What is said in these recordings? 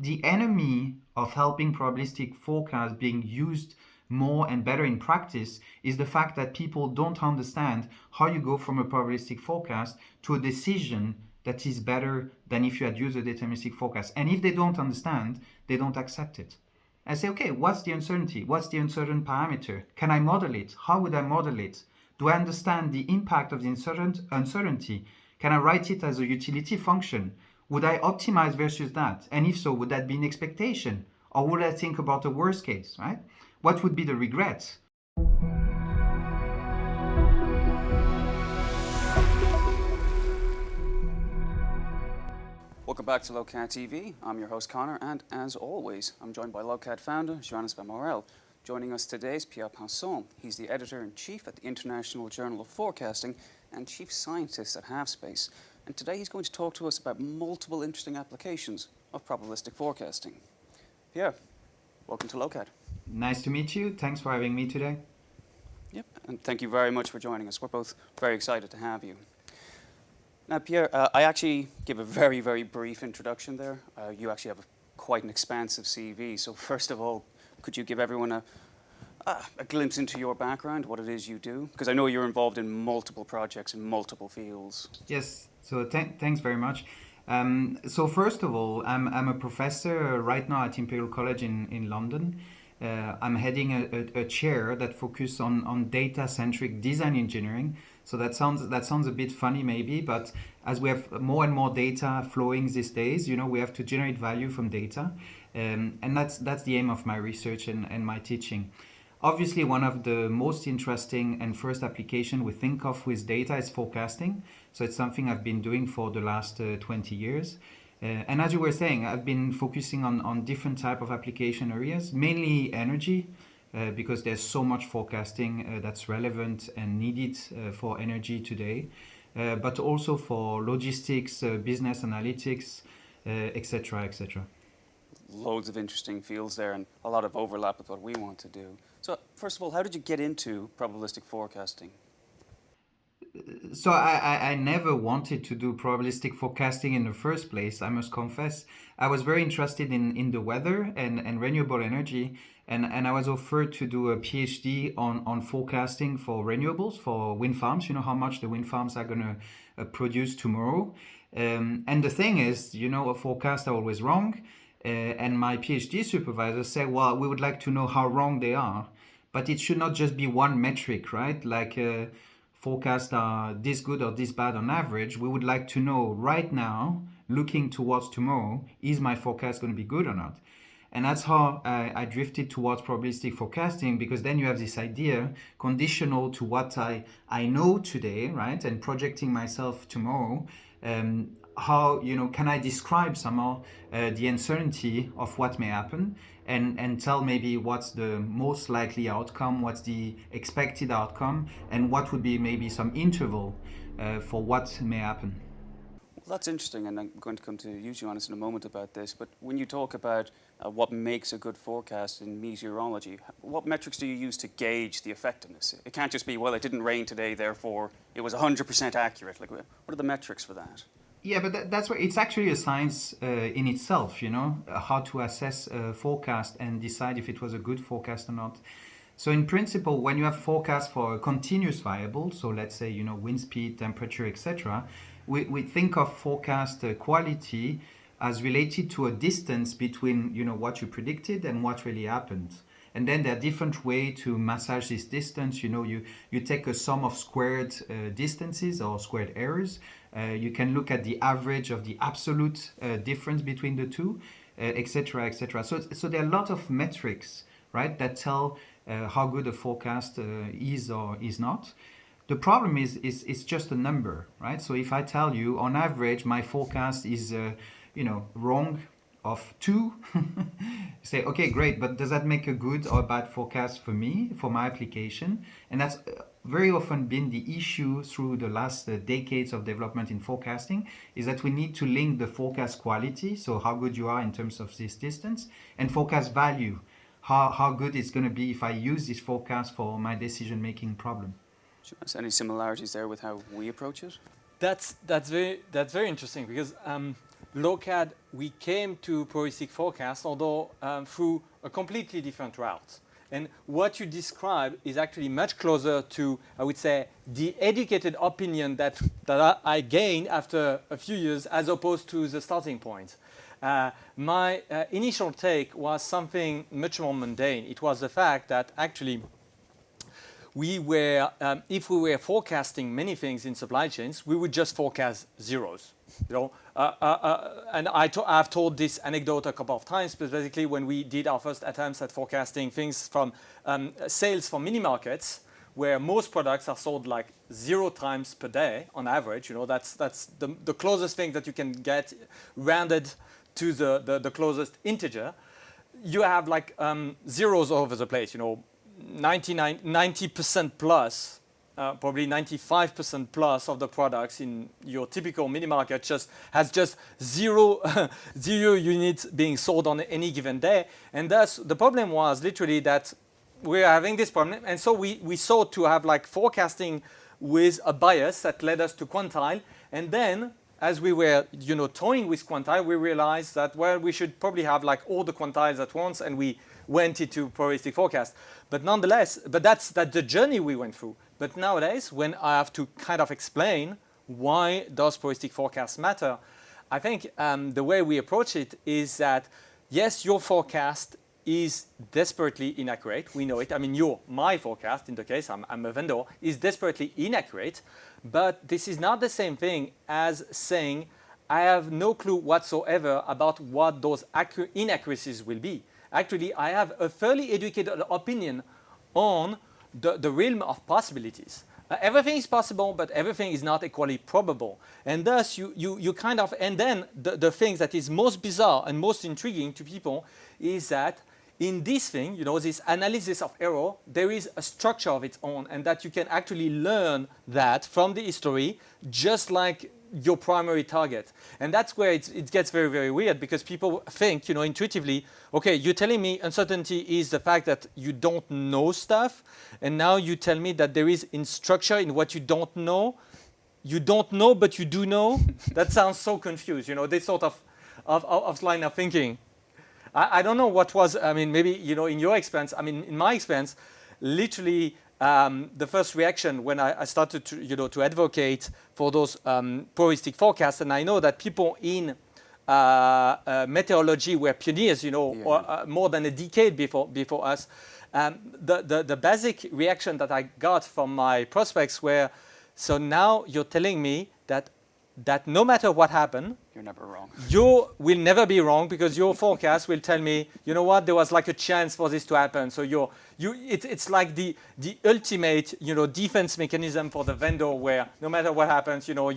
the enemy of helping probabilistic forecast being used more and better in practice is the fact that people don't understand how you go from a probabilistic forecast to a decision that is better than if you had used a deterministic forecast. And if they don't understand, they don't accept it. I say, okay, what's the uncertainty? What's the uncertain parameter? Can I model it? How would I model it? Do I understand the impact of the uncertainty? Can I write it as a utility function? Would I optimize versus that? And if so, would that be an expectation? Or would I think about the worst case, right? What would be the regret? Welcome back to Lokad TV. I'm your host Conor, and as always, I'm joined by Lokad founder Joannes Vermorel. Joining us today is Pierre Pinson. He's the editor-in-chief at the International Journal of Forecasting and chief scientist at Halfspace. And today he's going to talk to us about multiple interesting applications of probabilistic forecasting. Pierre, welcome to Lokad. Nice to meet you. Thanks for having me today. Yep, and thank you very much for joining us. We're both very excited to have you. Now, Pierre, I actually give a very, very brief introduction there. You actually have quite an expansive CV. So first of all, could you give everyone a glimpse into your background, what it is you do? Because I know you're involved in multiple projects in multiple fields. Yes, so thanks very much. So first of all, I'm a professor right now at Imperial College in London. I'm heading a chair that focuses on data-centric design engineering. So that sounds a bit funny maybe, but as we have more and more data flowing these days, we have to generate value from data. And that's the aim of my research and my teaching. Obviously, one of the most interesting and first application we think of with data is forecasting. So it's something I've been doing for the last 20 years. And as you were saying, I've been focusing on different type of application areas, mainly energy, because there's so much forecasting that's relevant and needed for energy today, but also for logistics, business analytics, etc., etc. Loads of interesting fields there and a lot of overlap with what we want to do. So first of all, how did you get into probabilistic forecasting? So I never wanted to do probabilistic forecasting in the first place, I must confess. I was very interested in the weather and renewable energy, and I was offered to do a PhD on forecasting for renewables, for wind farms, how much the wind farms are going to produce tomorrow. And the thing is, a forecast are always wrong. And my PhD supervisor said, well, we would like to know how wrong they are, but it should not just be one metric, right? Like forecasts are this good or this bad on average. We would like to know right now, looking towards tomorrow, is my forecast going to be good or not? And that's how I drifted towards probabilistic forecasting, because then you have this idea conditional to what I know today, right? And projecting myself tomorrow. How can I describe somehow the uncertainty of what may happen and tell maybe what's the most likely outcome, what's the expected outcome, and what would be maybe some interval for what may happen. Well, that's interesting, and I'm going to come to you, Joannes, in a moment about this. But when you talk about what makes a good forecast in meteorology, what metrics do you use to gauge the effectiveness? It can't just be, well, it didn't rain today, therefore it was 100% accurate. Like, what are the metrics for that? Yeah, but that's where it's actually a science in itself, how to assess a forecast and decide if it was a good forecast or not. So in principle, when you have forecast for a continuous variable, so let's say, wind speed, temperature, etc., we think of forecast quality as related to a distance between, what you predicted and what really happened. And then there are different ways to massage this distance. You take a sum of squared distances or squared errors. You can look at the average of the absolute difference between the two, etc., etc. So there are a lot of metrics, right, that tell how good a forecast is or is not. The problem is it's just a number, right? So if I tell you on average my forecast is wrong of 2, you say, okay, great, but does that make a good or bad forecast for me, for my application? And that's very often been the issue through the last decades of development in forecasting, is that we need to link the forecast quality, so how good you are in terms of this distance, and forecast value, how good it's going to be if I use this forecast for my decision-making problem. Any similarities there with how we approach it? That's very interesting, because Lokad, we came to probabilistic forecast, although through a completely different route. And what you describe is actually much closer to, I would say, the educated opinion that I gained after a few years as opposed to the starting point. My initial take was something much more mundane. It was the fact that actually we were, if we were forecasting many things in supply chains, we would just forecast zeros. You know, and I've told this anecdote a couple of times, but basically when we did our first attempts at forecasting things from sales for mini markets, where most products are sold like 0 times per day on average, you know, that's the closest thing that you can get rounded to the closest integer. You have like zeros all over the place, you know, 90% plus, probably 95% plus of the products in your typical mini market has just zero units being sold on any given day. And thus the problem was literally that we're having this problem. And so we sought to have like forecasting with a bias that led us to quantile. And then as we were, you know, toying with quantile, we realized that, well, we should probably have like all the quantiles at once, and we went into probabilistic forecast. But nonetheless, that's the journey we went through. But nowadays, when I have to kind of explain why does probabilistic forecast matter, I think the way we approach it is that, yes, your forecast is desperately inaccurate. We know it. I mean, my forecast, in the case I'm a vendor, is desperately inaccurate. But this is not the same thing as saying I have no clue whatsoever about what those inaccuracies will be. Actually, I have a fairly educated opinion on the realm of possibilities. Everything is possible, but everything is not equally probable. And thus, you kind of, and then the thing that is most bizarre and most intriguing to people is that in this thing, you know, this analysis of error, there is a structure of its own, and that you can actually learn that from the history, just like your primary target. And that's where it gets very, very weird, because people think, you know, intuitively, okay, you're telling me uncertainty is the fact that you don't know stuff, and now you tell me that there is in structure in what you don't know. You don't know, but you do know. That sounds so confused, you know, this sort of line of thinking. I don't know what was, I mean, maybe, you know, in your experience, I mean, in my experience, literally the first reaction when I started to, you know, to advocate for those probabilistic forecasts, and I know that people in meteorology were pioneers, you know, or, more than a decade before us. The basic reaction that I got from my prospects were, so now you're telling me that no matter what happened, You're never wrong. you will never be wrong, because your forecast will tell me, you know what, there was like a chance for this to happen. So it's like the ultimate, you know, defense mechanism for the vendor, where no matter what happens, you know,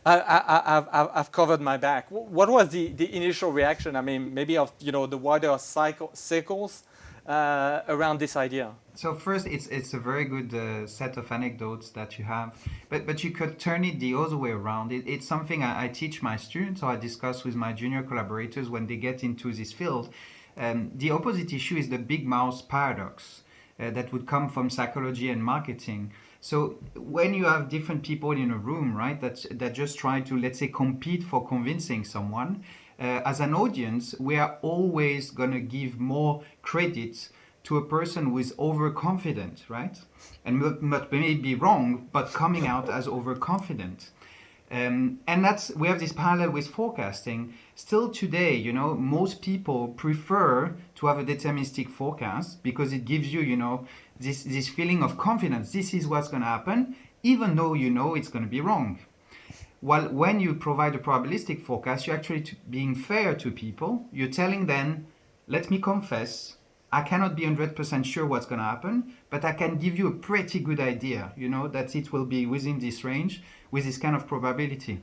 I've covered my back. What was the initial reaction? I mean, maybe of, you know, the wider circles around this idea? So first, it's a very good set of anecdotes that you have, but you could turn it the other way around. It's something I teach my students, or I discuss with my junior collaborators when they get into this field. The opposite issue is the big mouse paradox that would come from psychology and marketing. So when you have different people in a room, right, that just try to, let's say, compete for convincing someone, as an audience, we are always going to give more credit to a person who is overconfident, right? And not maybe wrong, but coming out as overconfident. And we have this parallel with forecasting. Still today, you know, most people prefer to have a deterministic forecast because it gives you, you know, this feeling of confidence. This is what's going to happen, even though you know it's going to be wrong. While when you provide a probabilistic forecast, you're actually being fair to people. You're telling them, let me confess, I cannot be 100% sure what's going to happen, but I can give you a pretty good idea, you know, that it will be within this range with this kind of probability.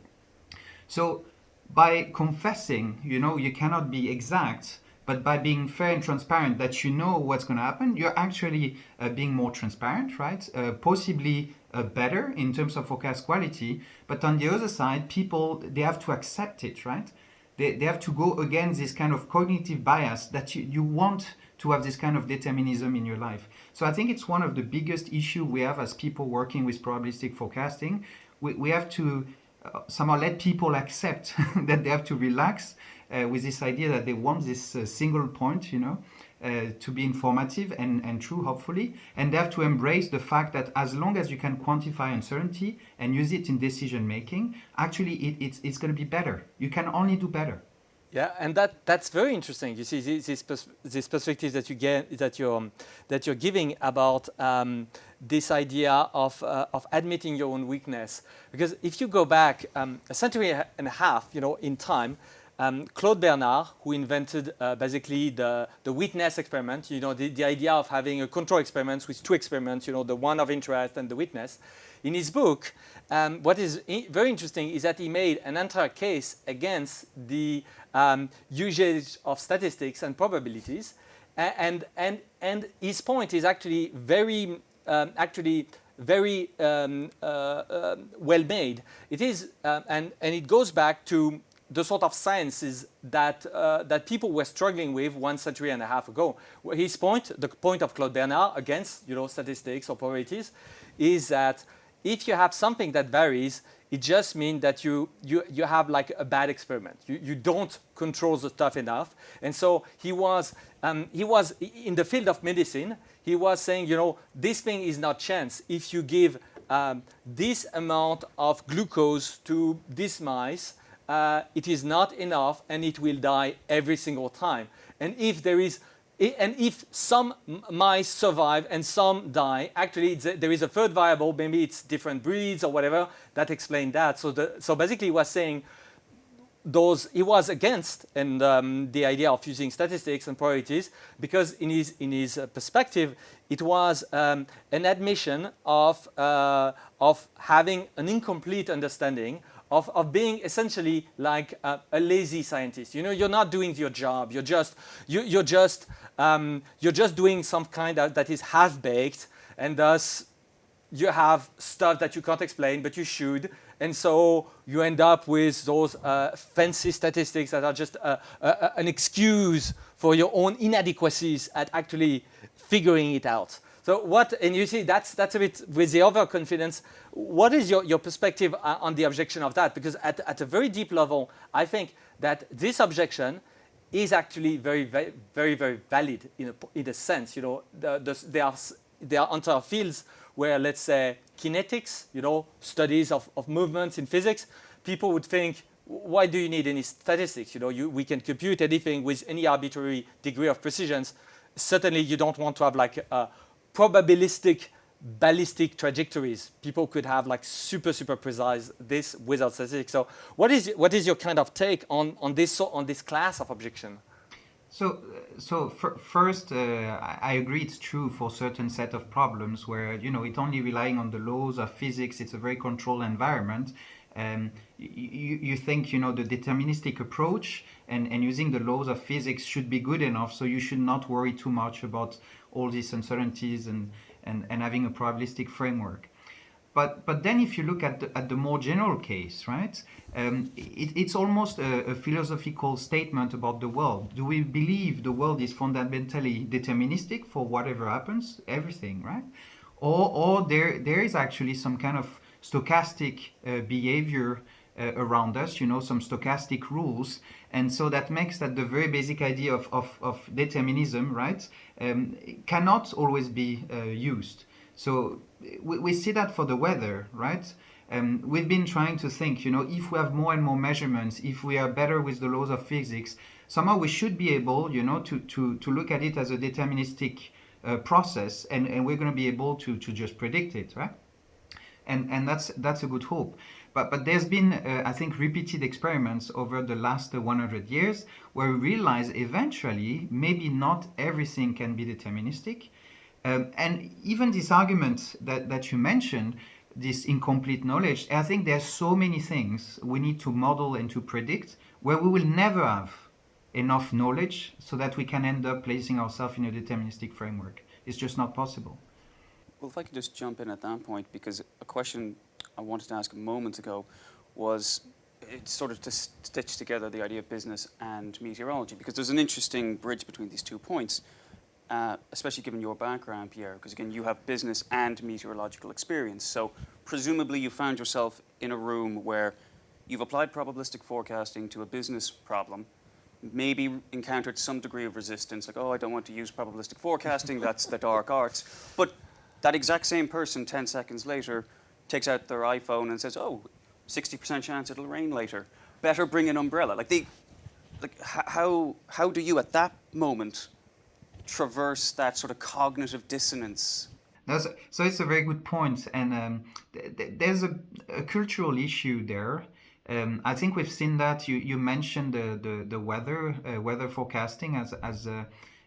So by confessing, you know, you cannot be exact, but by being fair and transparent that you know what's going to happen, you're actually being more transparent, right? Possibly better in terms of forecast quality. But on the other side, people, they have to accept it, right? They have to go against this kind of cognitive bias that you want to have this kind of determinism in your life. So I think it's one of the biggest issues we have as people working with probabilistic forecasting. We have to somehow let people accept that they have to relax with this idea that they want this single point, to be informative and true, hopefully. And they have to embrace the fact that as long as you can quantify uncertainty and use it in decision making, actually it's going to be better. You can only do better. Yeah, and that's very interesting. You see, this perspective that you get, that you're giving about this idea of admitting your own weakness. Because if you go back a century and a half, in time, Claude Bernard, who invented basically the witness experiment, the idea of having a control experiment with two experiments, the one of interest and the witness. In his book, what is very interesting is that he made an entire case against the usage of statistics and probabilities, and his point is actually very well made. It is, and it goes back to the sort of sciences that people were struggling with 1 century and a half ago. His point, the point of Claude Bernard against statistics or probabilities, is that if you have something that varies, it just means that you have like a bad experiment. You don't control the stuff enough. And so he was in the field of medicine. He was saying, this thing is not chance. If you give this amount of glucose to these mice, it is not enough, and it will die every single time. And if some mice survive and some die, actually there is a third variable, maybe it's different breeds or whatever, that explain that. So basically he was saying he was against the idea of using statistics and probabilities, because in his perspective it was an admission of having an incomplete understanding, of being essentially like a lazy scientist. You're not doing your job. You're just doing some kind that is half-baked, and thus you have stuff that you can't explain, but you should. And so you end up with those fancy statistics that are just an excuse for your own inadequacies at actually figuring it out. So and you see, that's a bit with the overconfidence. What is your perspective on the objection of that? Because at a very deep level, I think that this objection is actually very, very, very, very valid in a sense. There are entire fields where, let's say, kinetics, studies of movements in physics, people would think, why do you need any statistics? We can compute anything with any arbitrary degree of precision. Certainly, you don't want to have like probabilistic ballistic trajectories. People could have like super precise this without statistics. So what is your kind of take on this class of objection? First, I agree it's true for certain set of problems where it's only relying on the laws of physics. It's a very controlled environment. You think the deterministic approach and using the laws of physics should be good enough, so you should not worry too much about all these uncertainties and having a probabilistic framework. But then if you look at the more general case, right, it's almost a philosophical statement about the world. Do we believe the world is fundamentally deterministic for whatever happens, everything, right? Or there is actually some kind of stochastic behavior around us, some stochastic rules. And so that makes that the very basic idea of determinism, right, cannot always be used. So we see that for the weather, right? We've been trying to think, if we have more and more measurements, if we are better with the laws of physics, somehow we should be able, to look at it as a deterministic process, and we're going to be able to just predict it, right? And that's a good hope. But there's been, I think, repeated experiments over the last 100 years where we realize eventually maybe not everything can be deterministic. And even this argument that you mentioned, this incomplete knowledge, I think there's so many things we need to model and to predict where we will never have enough knowledge so that we can end up placing ourselves in a deterministic framework. It's just not possible. Well, if I could just jump in at that point, because a question I wanted to ask a moment ago was it's sort of to stitch together the idea of business and meteorology, because there's an interesting bridge between these 2 points, especially given your background, Pierre, because again, you have business and meteorological experience. So presumably you found yourself in a room where you've applied probabilistic forecasting to a business problem, maybe encountered some degree of resistance, like, oh, I don't want to use probabilistic forecasting, that's the dark arts. But that exact same person 10 seconds later takes out their iPhone and says, oh, 60% chance it'll rain later. Better bring an umbrella. How do you at that moment traverse that sort of cognitive dissonance? So it's a very good point, and there's a cultural issue there. I think we've seen that. You mentioned the weather forecasting as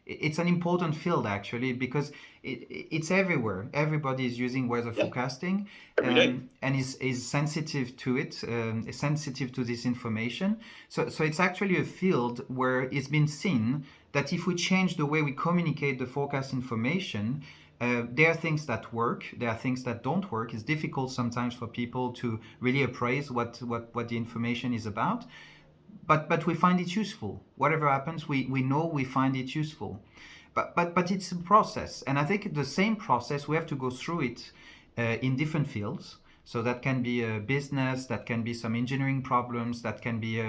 it's an important field actually, because it's everywhere. Everybody is using weather forecasting and is sensitive to it, is sensitive to this information. So it's actually a field where it's been seen that if we change the way we communicate the forecast information, there are things that work, there are things that don't work. It's difficult sometimes for people to really appraise what the information is about. But we find it useful. Whatever happens, we know we find it useful. But it's a process. And I think the same process, we have to go through it in different fields. So that can be a business, that can be some engineering problems, that can be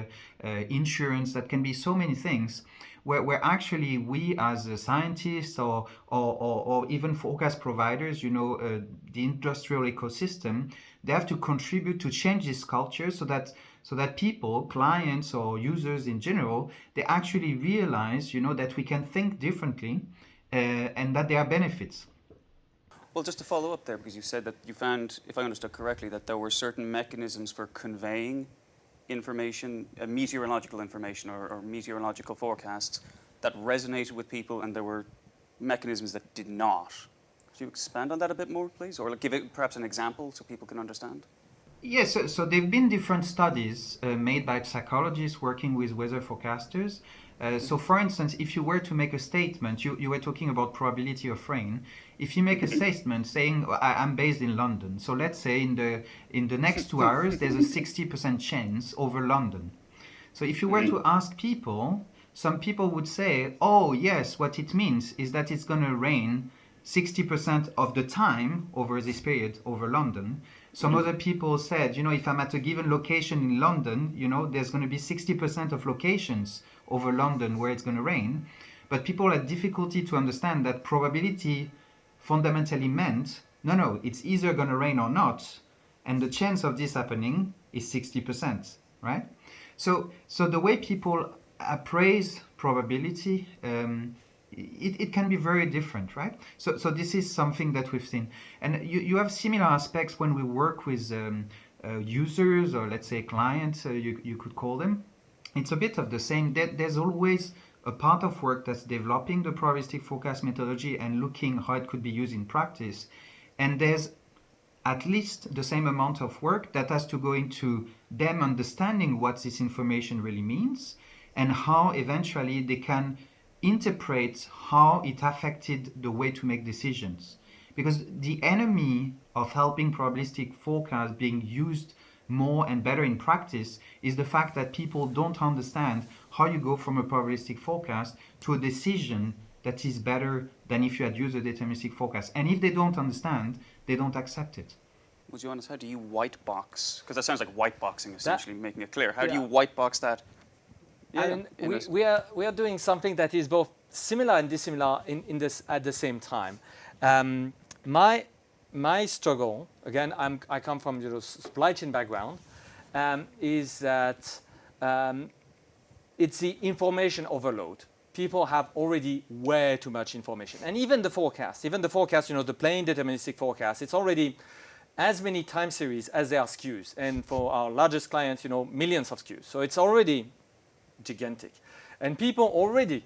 insurance, that can be so many things where actually we as scientists or even forecast providers, the industrial ecosystem, they have to contribute to change this culture so that people, clients or users in general, they actually realize, that we can think differently and that there are benefits. Well, just to follow up there, because you said that you found, if I understood correctly, that there were certain mechanisms for conveying information, meteorological information or meteorological forecasts that resonated with people, and there were mechanisms that did not. Could you expand on that a bit more, please? Or give it perhaps an example so people can understand? Yes, so there have been different studies made by psychologists working with weather forecasters. So for instance, if you were to make a statement, you were talking about probability of rain. If you make a statement saying, I'm based in London, so let's say in the next 2 hours, there's a 60% chance over London. So if you were to ask people, some people would say, oh yes, what it means is that it's going to rain 60% of the time over this period over London. Some other people said, if I'm at a given location in London, there's going to be 60% of locations over London where it's going to rain. But people had difficulty to understand that probability fundamentally meant, no, it's either going to rain or not. And the chance of this happening is 60%, right? So the way people appraise probability, it can be very different, right? So this is something that we've seen. And you have similar aspects when we work with users, or let's say clients, you could call them. It's a bit of the same. There's always a part of work that's developing the probabilistic forecast methodology and looking how it could be used in practice. And there's at least the same amount of work that has to go into them understanding what this information really means and how eventually they can interpret how it affected the way to make decisions. Because the enemy of helping probabilistic forecast being used more and better in practice is the fact that people don't understand how you go from a probabilistic forecast to a decision that is better than if you had used a deterministic forecast. And if they don't understand, they don't accept it. Well, Joannes, how do you white box? Because that sounds like white boxing, essentially, making it clear. How do you white box that? Yeah, we are doing something that is both similar and dissimilar in this at the same time. My struggle, again, I come from supply chain background, is that it's the information overload. People have already way too much information, and even the forecast, the plain deterministic forecast, it's already as many time series as there are SKUs, and for our largest clients, millions of SKUs. So it's already gigantic, and people already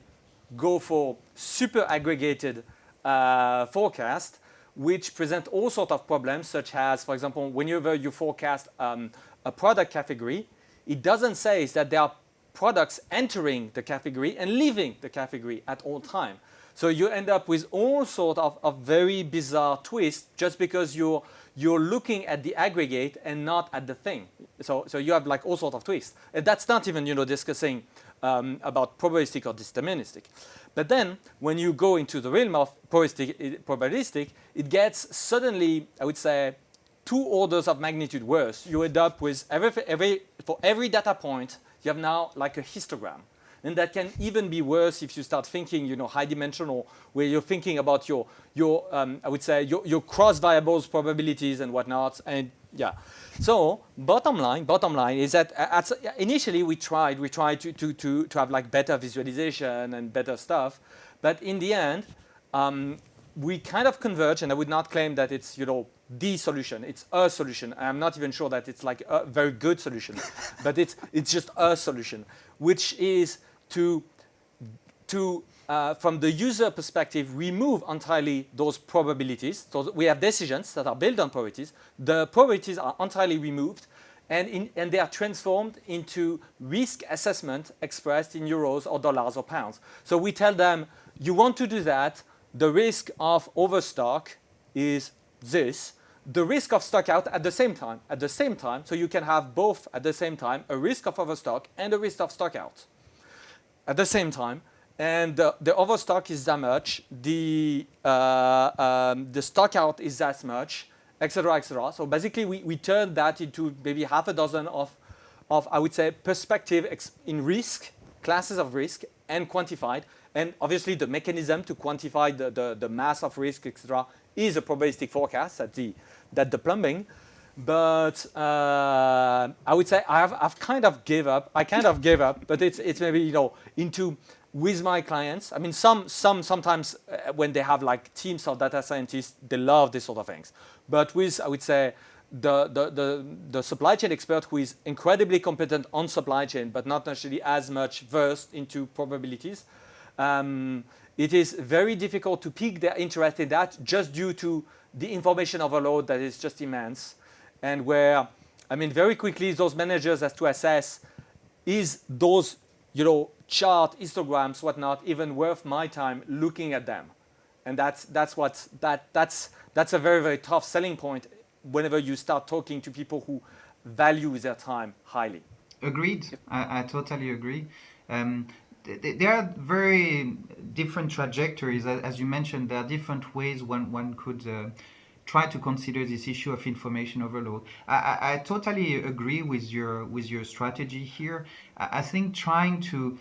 go for super aggregated forecast, which present all sorts of problems, such as, for example, whenever you forecast a product category, it doesn't say that there are products entering the category and leaving the category at all time. So you end up with all sorts of very bizarre twists just because you're looking at the aggregate and not at the thing. So you have like all sorts of twists. And that's not even discussing about probabilistic or deterministic. But then when you go into the realm of probabilistic, it gets suddenly, I would say, 2 orders of magnitude worse. You end up with for every data point, you have now like a histogram. And that can even be worse if you start thinking, high dimensional, where you're thinking about your I would say, your cross variables, probabilities and whatnot. And yeah. So bottom line is that initially we tried to have like better visualization and better stuff. But in the end, we kind of converge, and I would not claim that it's, the solution. It's a solution. I'm not even sure that it's like a very good solution, but it's just a solution, which is to from the user perspective, remove entirely those probabilities. So we have decisions that are built on probabilities. The probabilities are entirely removed, and they are transformed into risk assessment expressed in euros or dollars or pounds. So we tell them, you want to do that, the risk of overstock is this. The risk of stock out at the same time, so you can have both at the same time, a risk of overstock and a risk of stock out at the same time. And the overstock is that much, the stock out is that much, etc., etc. So basically, we turn that into maybe half a dozen of I would say, perspective in risk, classes of risk, and quantified. And obviously, the mechanism to quantify the mass of risk, etc., is a probabilistic forecast that the plumbing. But I would say I've kind of gave up. I kind of gave up, but it's maybe into with my clients. I mean, sometimes when they have like teams of data scientists, they love this sort of things. But with, I would say, the supply chain expert who is incredibly competent on supply chain, but not necessarily as much versed into probabilities, it is very difficult to pique their interest in that just due to the information overload that is just immense. And where, I mean, very quickly, those managers have to assess, is those, chart, histograms, whatnot, even worth my time looking at them? And that's a very, very tough selling point whenever you start talking to people who value their time highly. Agreed. I totally agree. There are very different trajectories. As you mentioned, there are different ways one could try to consider this issue of information overload. I totally agree with your strategy here. I think trying to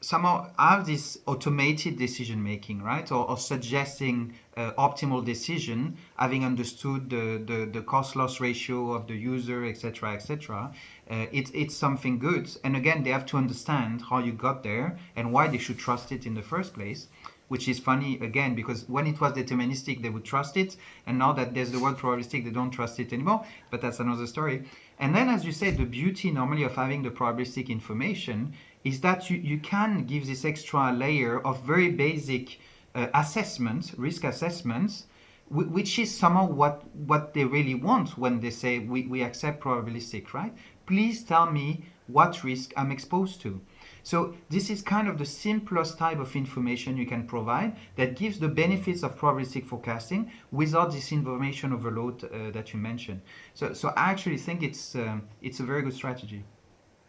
somehow have this automated decision making, right, or suggesting optimal decision, having understood the cost loss ratio of the user, etc., etc. It's something good. And again, they have to understand how you got there and why they should trust it in the first place. Which is funny, again, because when it was deterministic, they would trust it. And now that there's the word probabilistic, they don't trust it anymore. But that's another story. And then, as you said, the beauty normally of having the probabilistic information is that you can give this extra layer of very basic assessments, risk assessments, which is somehow what they really want when they say we accept probabilistic, right? Please tell me what risk I'm exposed to. So this is kind of the simplest type of information you can provide that gives the benefits of probabilistic forecasting without this information overload that you mentioned. So I actually think it's a very good strategy.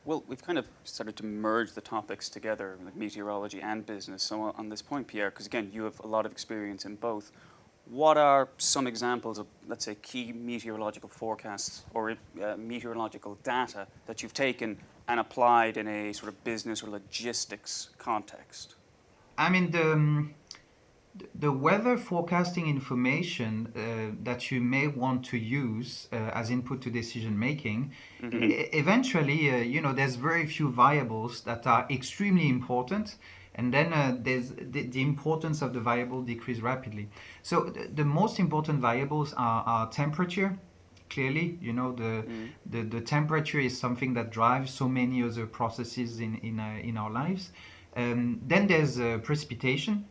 Well, we've kind of started to merge the topics together, like meteorology and business. So on this point, Pierre, because again, you have a lot of experience in both, what are some examples of, let's say, key meteorological forecasts or meteorological data that you've taken and applied in a sort of business or logistics context? I mean, the weather forecasting information that you may want to use as input to decision making, eventually, there's very few variables that are extremely important, and then there's the importance of the variable decrease rapidly. So the most important variables are temperature. Clearly, the temperature is something that drives so many other processes in our lives. Then there's precipitation.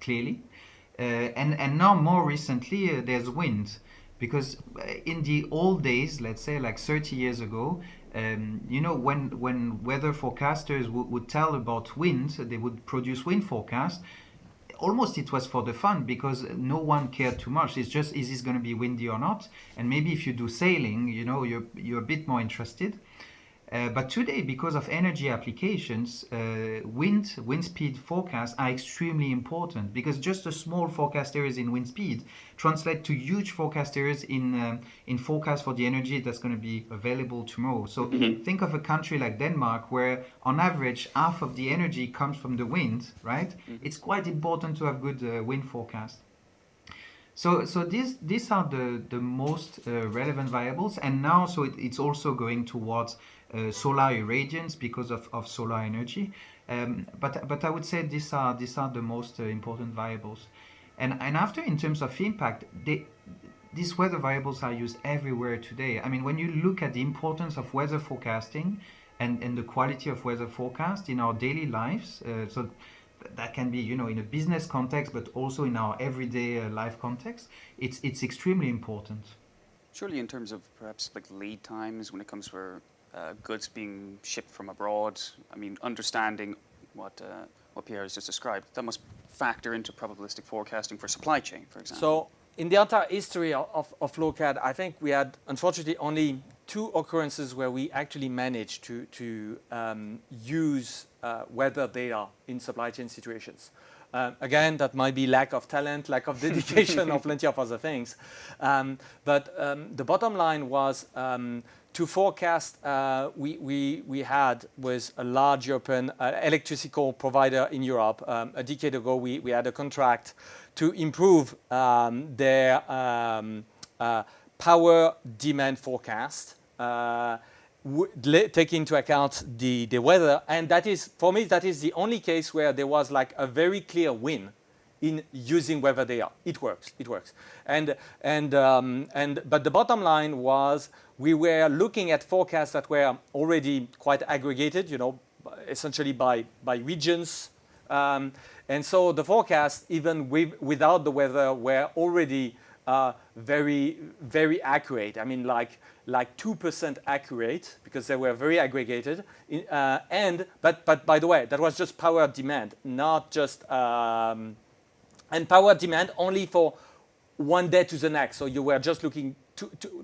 Clearly, and now more recently there's wind, because in the old days, let's say like 30 years ago, when weather forecasters would tell about wind, they would produce wind forecasts. Almost it was for the fun, because no one cared too much. It's just, is this going to be windy or not? And maybe if you do sailing, you're a bit more interested. But today, because of energy applications, wind speed forecasts are extremely important, because just a small forecast areas in wind speed translate to huge forecast areas in forecast for the energy that's going to be available tomorrow. So think of a country like Denmark, where on average half of the energy comes from the wind, right? It's quite important to have good wind forecast. So these are the most relevant variables, and now it's also going towards solar irradiance because of solar energy. But I would say these are the most important variables. And after, in terms of impact, these weather variables are used everywhere today. I mean, when you look at the importance of weather forecasting and the quality of weather forecast in our daily lives, so that can be, you know, in a business context, but also in our everyday life context, it's extremely important. Surely in terms of perhaps like lead times when it comes for goods being shipped from abroad, I mean, understanding what Pierre has just described, that must factor into probabilistic forecasting for supply chain, for example. So in the entire history of Lokad, I think we had, unfortunately, only 2 occurrences where we actually managed to use weather data in supply chain situations. Again, that might be lack of talent, lack of dedication, or plenty of other things. But the bottom line was to forecast. We had with a large European electrical provider in Europe a decade ago. We had a contract to improve their power demand forecast, take into account the weather, and that is, for me, that is the only case where there was like a very clear win in using weather data. It works. But the bottom line was we were looking at forecasts that were already quite aggregated, you know, essentially by regions. And so the forecasts, even without the weather, were already very, very accurate. I mean, like 2% accurate, because they were very aggregated. But by the way, that was just power demand, not just and power demand only for one day to the next. So you were just looking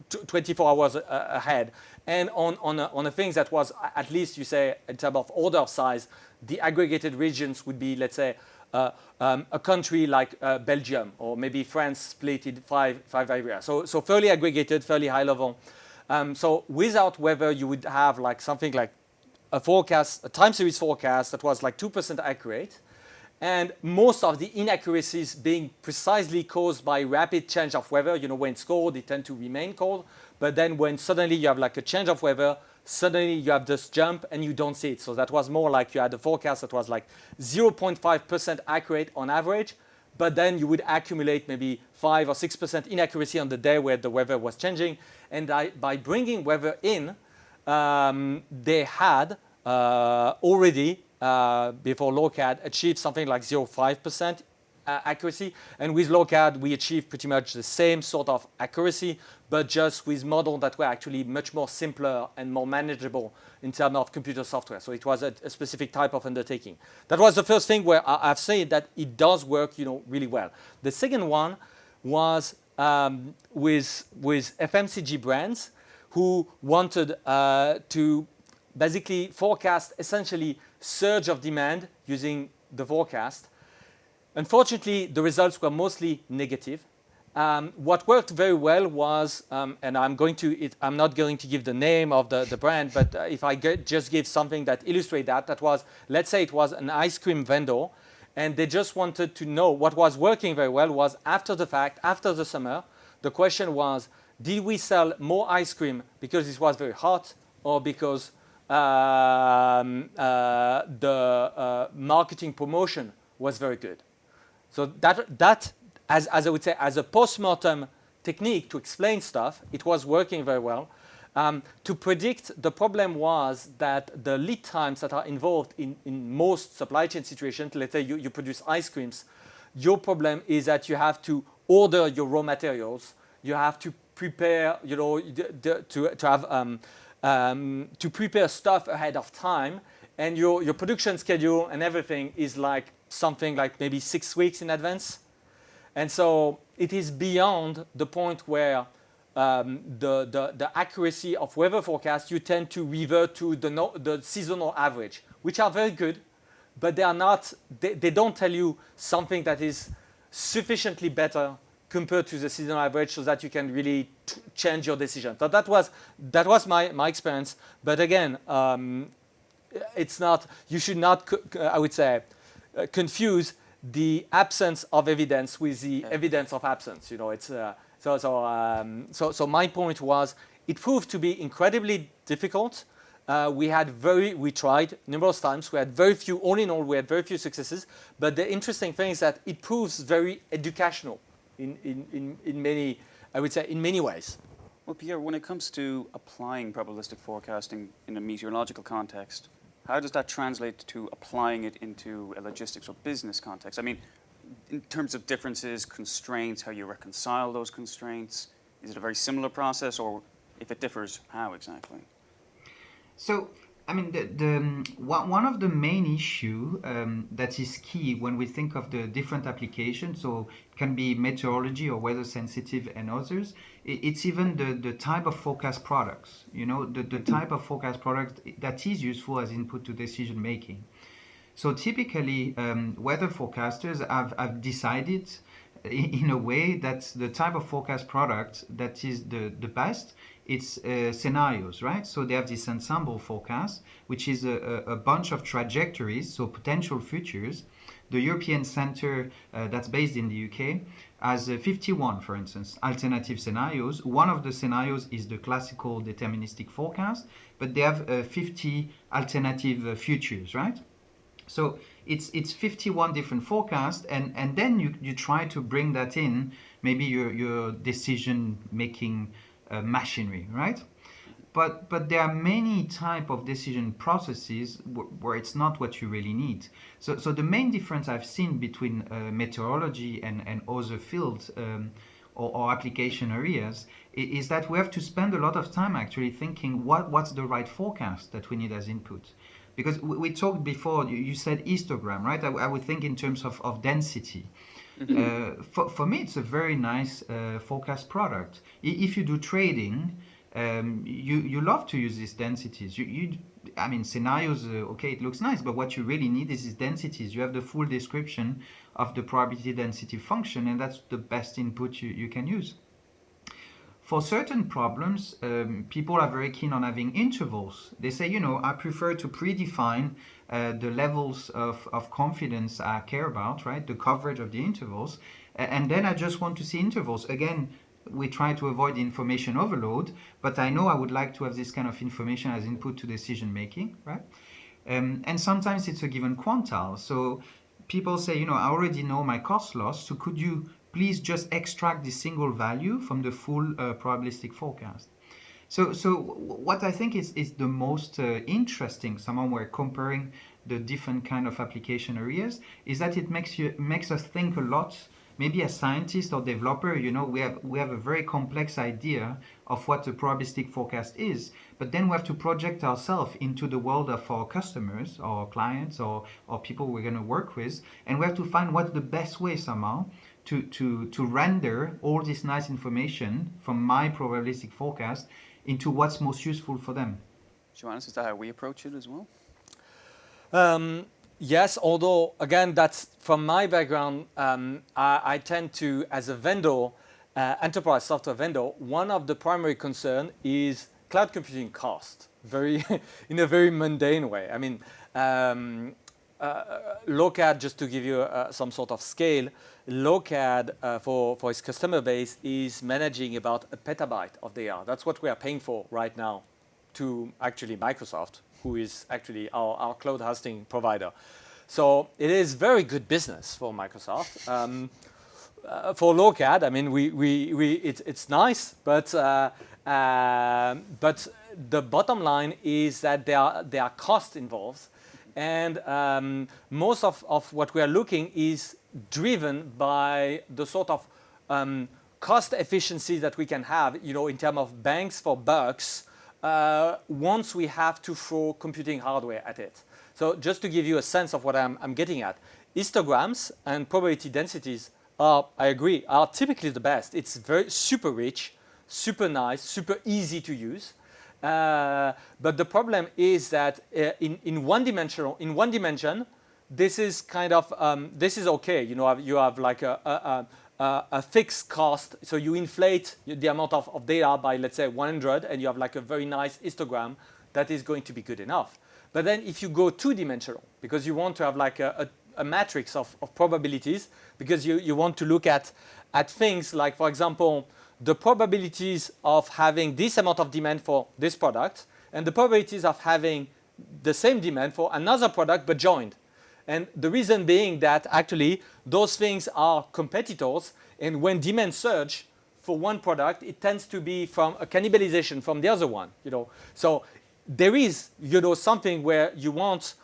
24 hours ahead. And on a thing that was, at least you say, in terms of order of size, the aggregated regions would be, let's say, a country like Belgium, or maybe France split in five areas. So fairly aggregated, fairly high level. So without weather, you would have like something like a forecast, a time series forecast that was like 2% accurate. And most of the inaccuracies being precisely caused by rapid change of weather. You know, when it's cold, it tends to remain cold. But then when suddenly you have like a change of weather, suddenly you have this jump and you don't see it. So that was more like you had a forecast that was like 0.5% accurate on average, but then you would accumulate maybe 5 or 6% inaccuracy on the day where the weather was changing. And by bringing weather in, they had already, before Lokad, achieved something like 0.5% accuracy. And with Lokad, we achieved pretty much the same sort of accuracy, but just with models that were actually much more simpler and more manageable in terms of computer software. So it was a specific type of undertaking. That was the first thing where I've said that it does work, you know, really well. The second one was with FMCG brands who wanted to basically forecast essentially surge of demand using the forecast. Unfortunately, the results were mostly negative. What worked very well was, and I'm not going to give the name of the brand, but if I just give something that illustrates that was, let's say it was an ice cream vendor, and they just wanted to know what was working very well was after the fact, after the summer, the question was, did we sell more ice cream because it was very hot, or because the marketing promotion was very good? So that as I would say, as a post-mortem technique to explain stuff, it was working very well. To predict, the problem was that the lead times that are involved in most supply chain situations, let's say you produce ice creams, your problem is that you have to order your raw materials, you have to prepare, you know, to prepare stuff ahead of time, and your production schedule and everything is like something like maybe 6 weeks in advance. And so it is beyond the point where the accuracy of weather forecasts, you tend to revert to the seasonal average, which are very good, but they are not. They don't tell you something that is sufficiently better compared to the seasonal average, so that you can really change your decision. So that was my experience. But again, it's not. You should not. I would say confuse the absence of evidence with the evidence of absence. You know, it's so my point was it proved to be incredibly difficult. We tried numerous times. We had very few. All in all, we had very few successes. But the interesting thing is that it proves very educational in many, I would say, in many ways. Well, Pierre, when it comes to applying probabilistic forecasting in a meteorological context, how does that translate to applying it into a logistics or business context? I mean, in terms of differences, constraints, how you reconcile those constraints, is it a very similar process, or if it differs, how exactly? So, I mean, one of the main issue that is key when we think of the different applications, so it can be meteorology or weather sensitive and others, it's even the type of forecast products, you know, the type of forecast product that is useful as input to decision making. So typically, weather forecasters have decided in a way that the type of forecast product that is the best, it's scenarios, right? So they have this ensemble forecast, which is a bunch of trajectories, so potential futures. The European Centre that's based in the UK has 51, for instance, alternative scenarios. One of the scenarios is the classical deterministic forecast, but they have 50 alternative futures, right? So it's 51 different forecasts, and then you try to bring that in, maybe your decision making machinery, right? But there are many type of decision processes where it's not what you really need. So the main difference I've seen between meteorology and other fields or application areas is that we have to spend a lot of time actually thinking what's the right forecast that we need as input. Because we talked before, you said histogram, right? I would think in terms of density. Mm-hmm. For me, it's a very nice forecast product. If you do trading, you love to use these densities. I mean, scenarios, okay, it looks nice, but what you really need is these densities. You have the full description of the probability density function, and that's the best input you can use. For certain problems, people are very keen on having intervals. They say, I prefer to predefine the levels of confidence I care about, right? The coverage of the intervals. And then I just want to see intervals. Again, we try to avoid information overload, but I know I would like to have this kind of information as input to decision making, right? And sometimes it's a given quantile. So people say, I already know my cost loss, so could you please just extract the single value from the full probabilistic forecast. So what I think is the most interesting, someone we're comparing the different kind of application areas, is that it makes us think a lot. Maybe as scientist or developer, we have a very complex idea of what a probabilistic forecast is, but then we have to project ourselves into the world of our customers or clients or people we're going to work with, and we have to find what's the best way somehow to render all this nice information from my probabilistic forecast into what's most useful for them. Joannes, is that how we approach it as well? Yes, although, again, that's from my background, I tend to, as a vendor, enterprise software vendor, one of the primary concern is cloud computing cost, in a very mundane way. I mean, Lokad, just to give you some sort of scale, Lokad for its customer base is managing about a petabyte of data. That's what we are paying for right now to actually Microsoft, who is actually our cloud hosting provider. So it is very good business for Microsoft. For Lokad, I mean, it's nice, but the bottom line is that there are costs involved, and most of what we are looking is driven by the sort of cost efficiency that we can have, in terms of banks for bucks, once we have to throw computing hardware at it. So just to give you a sense of what I'm getting at, histograms and probability densities I agree, are typically the best. It's very super rich, super nice, super easy to use. But the problem is that in one dimension, this is kind of this is okay. You have like a fixed cost, so you inflate the amount of data by, let's say, 100, and you have like a very nice histogram that is going to be good enough. But then if you go two-dimensional, because you want to have like a matrix of probabilities, because you want to look at things like, for example, the probabilities of having this amount of demand for this product and the probabilities of having the same demand for another product but joined. And the reason being that actually those things are competitors, and when demand surge for one product, it tends to be from a cannibalization from the other one. So there is something where you want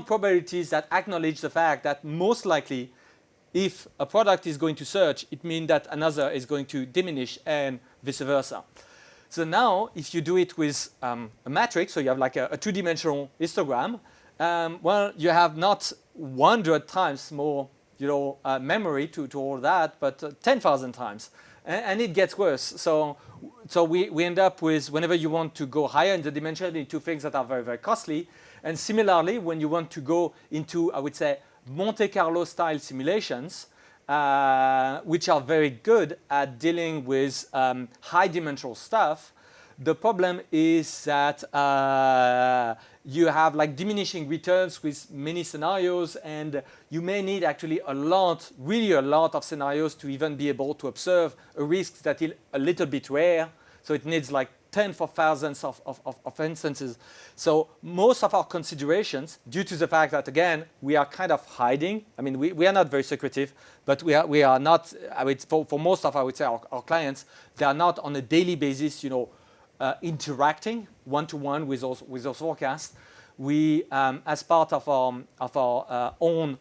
probabilities that acknowledge the fact that most likely if a product is going to surge, it means that another is going to diminish and vice versa. So now if you do it with a matrix, so you have like a two-dimensional histogram, well, you have not 100 times more memory to all that, but 10,000 times. And it gets worse. So we end up with, whenever you want to go higher in the dimension, into things that are very, very costly. And similarly, when you want to go into, I would say, Monte Carlo style simulations, which are very good at dealing with high dimensional stuff, the problem is that you have like diminishing returns with many scenarios, and you may need actually really a lot of scenarios to even be able to observe a risk that is a little bit rare. So it needs like tens of thousands of instances. So most of our considerations, due to the fact that, again, we are kind of hiding. I mean, we are not very secretive, but we are not, for most of, I would say, our clients, they are not on a daily basis, interacting one-to-one with those forecasts. We, as part of our own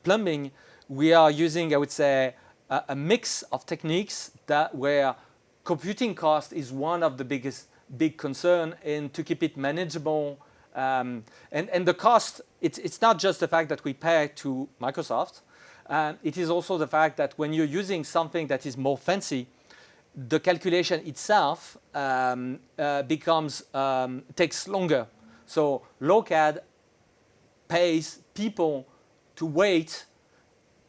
plumbing, we are using, I would say, a mix of techniques where computing cost is one of the big concern, and to keep it manageable. And the cost, it's not just the fact that we pay to Microsoft. It is also the fact that when you're using something that is more fancy, the calculation itself takes longer. So Lokad pays people to wait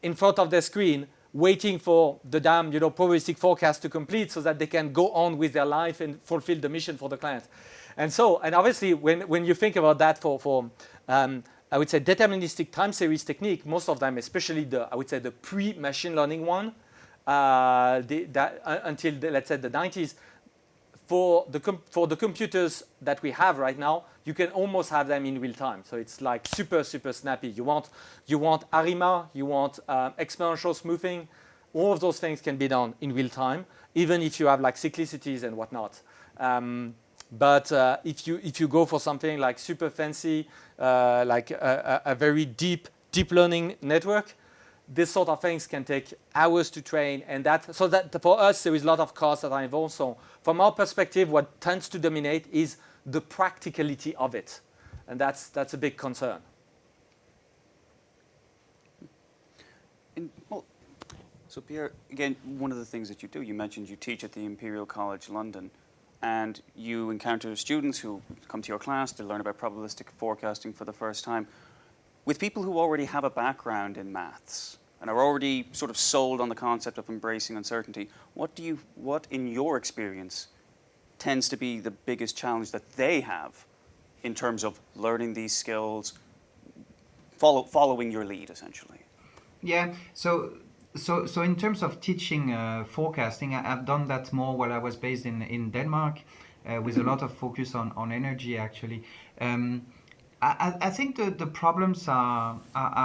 in front of their screen, waiting for the damn probabilistic forecast to complete so that they can go on with their life and fulfill the mission for the client. And obviously when you think about that for I would say deterministic time series technique, most of them, especially the pre-machine learning one, until let's say the 90s, for the computers that we have right now, you can almost have them in real time. So it's like super, super snappy. You want ARIMA, you want exponential smoothing. All of those things can be done in real time, even if you have like cyclicities and whatnot. But if you go for something like super fancy, like a very deep learning network, this sort of things can take hours to train, and that for us there is a lot of costs that are involved. So from our perspective, what tends to dominate is the practicality of it, and that's a big concern. So Pierre, again, one of the things that you do, you mentioned you teach at the Imperial College London, and you encounter students who come to your class to learn about probabilistic forecasting for the first time. With people who already have a background in maths and are already sort of sold on the concept of embracing uncertainty, what in your experience tends to be the biggest challenge that they have in terms of learning these skills, following your lead, essentially? Yeah, so in terms of teaching forecasting, I've done that more while I was based in Denmark, with a lot of focus on energy, actually. I think the problems are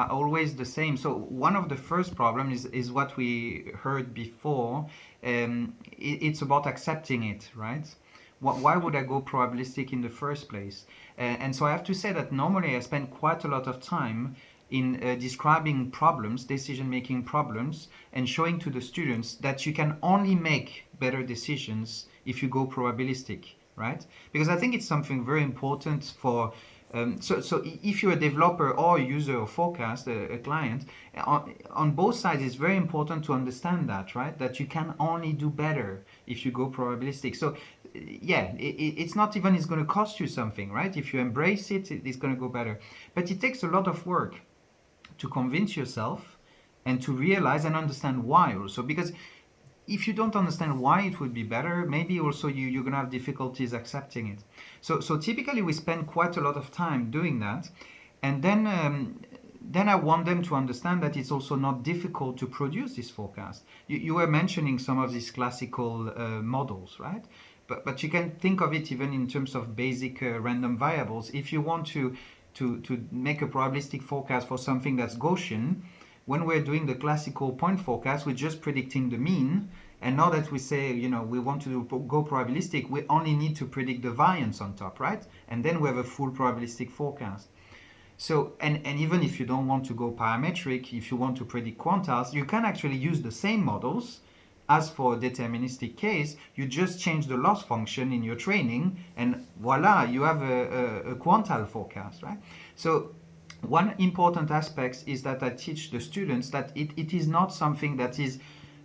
always the same. So one of the first problems is what we heard before. It's about accepting it, right? Why would I go probabilistic in the first place? And so I have to say that normally I spend quite a lot of time in describing problems, decision-making problems, and showing to the students that you can only make better decisions if you go probabilistic, right? Because I think it's something very important for So if you're a developer or a user of forecast, a client, on both sides, it's very important to understand that, right? That you can only do better if you go probabilistic. So yeah, it's not even it's going to cost you something, right? If you embrace it, it's going to go better. But it takes a lot of work to convince yourself and to realize and understand why also. Because if you don't understand why it would be better, maybe also you're going to have difficulties accepting it. So typically we spend quite a lot of time doing that. And then I want them to understand that it's also not difficult to produce this forecast. You were mentioning some of these classical models, right? But you can think of it even in terms of basic random variables. If you want to make a probabilistic forecast for something that's Gaussian, when we're doing the classical point forecast, we're just predicting the mean. And now that we say, we want to go probabilistic, we only need to predict the variance on top, right? And then we have a full probabilistic forecast. So, and even if you don't want to go parametric, if you want to predict quantiles, you can actually use the same models as for a deterministic case. You just change the loss function in your training, and voila, you have a quantile forecast, right? So one important aspect is that I teach the students that it is not something that is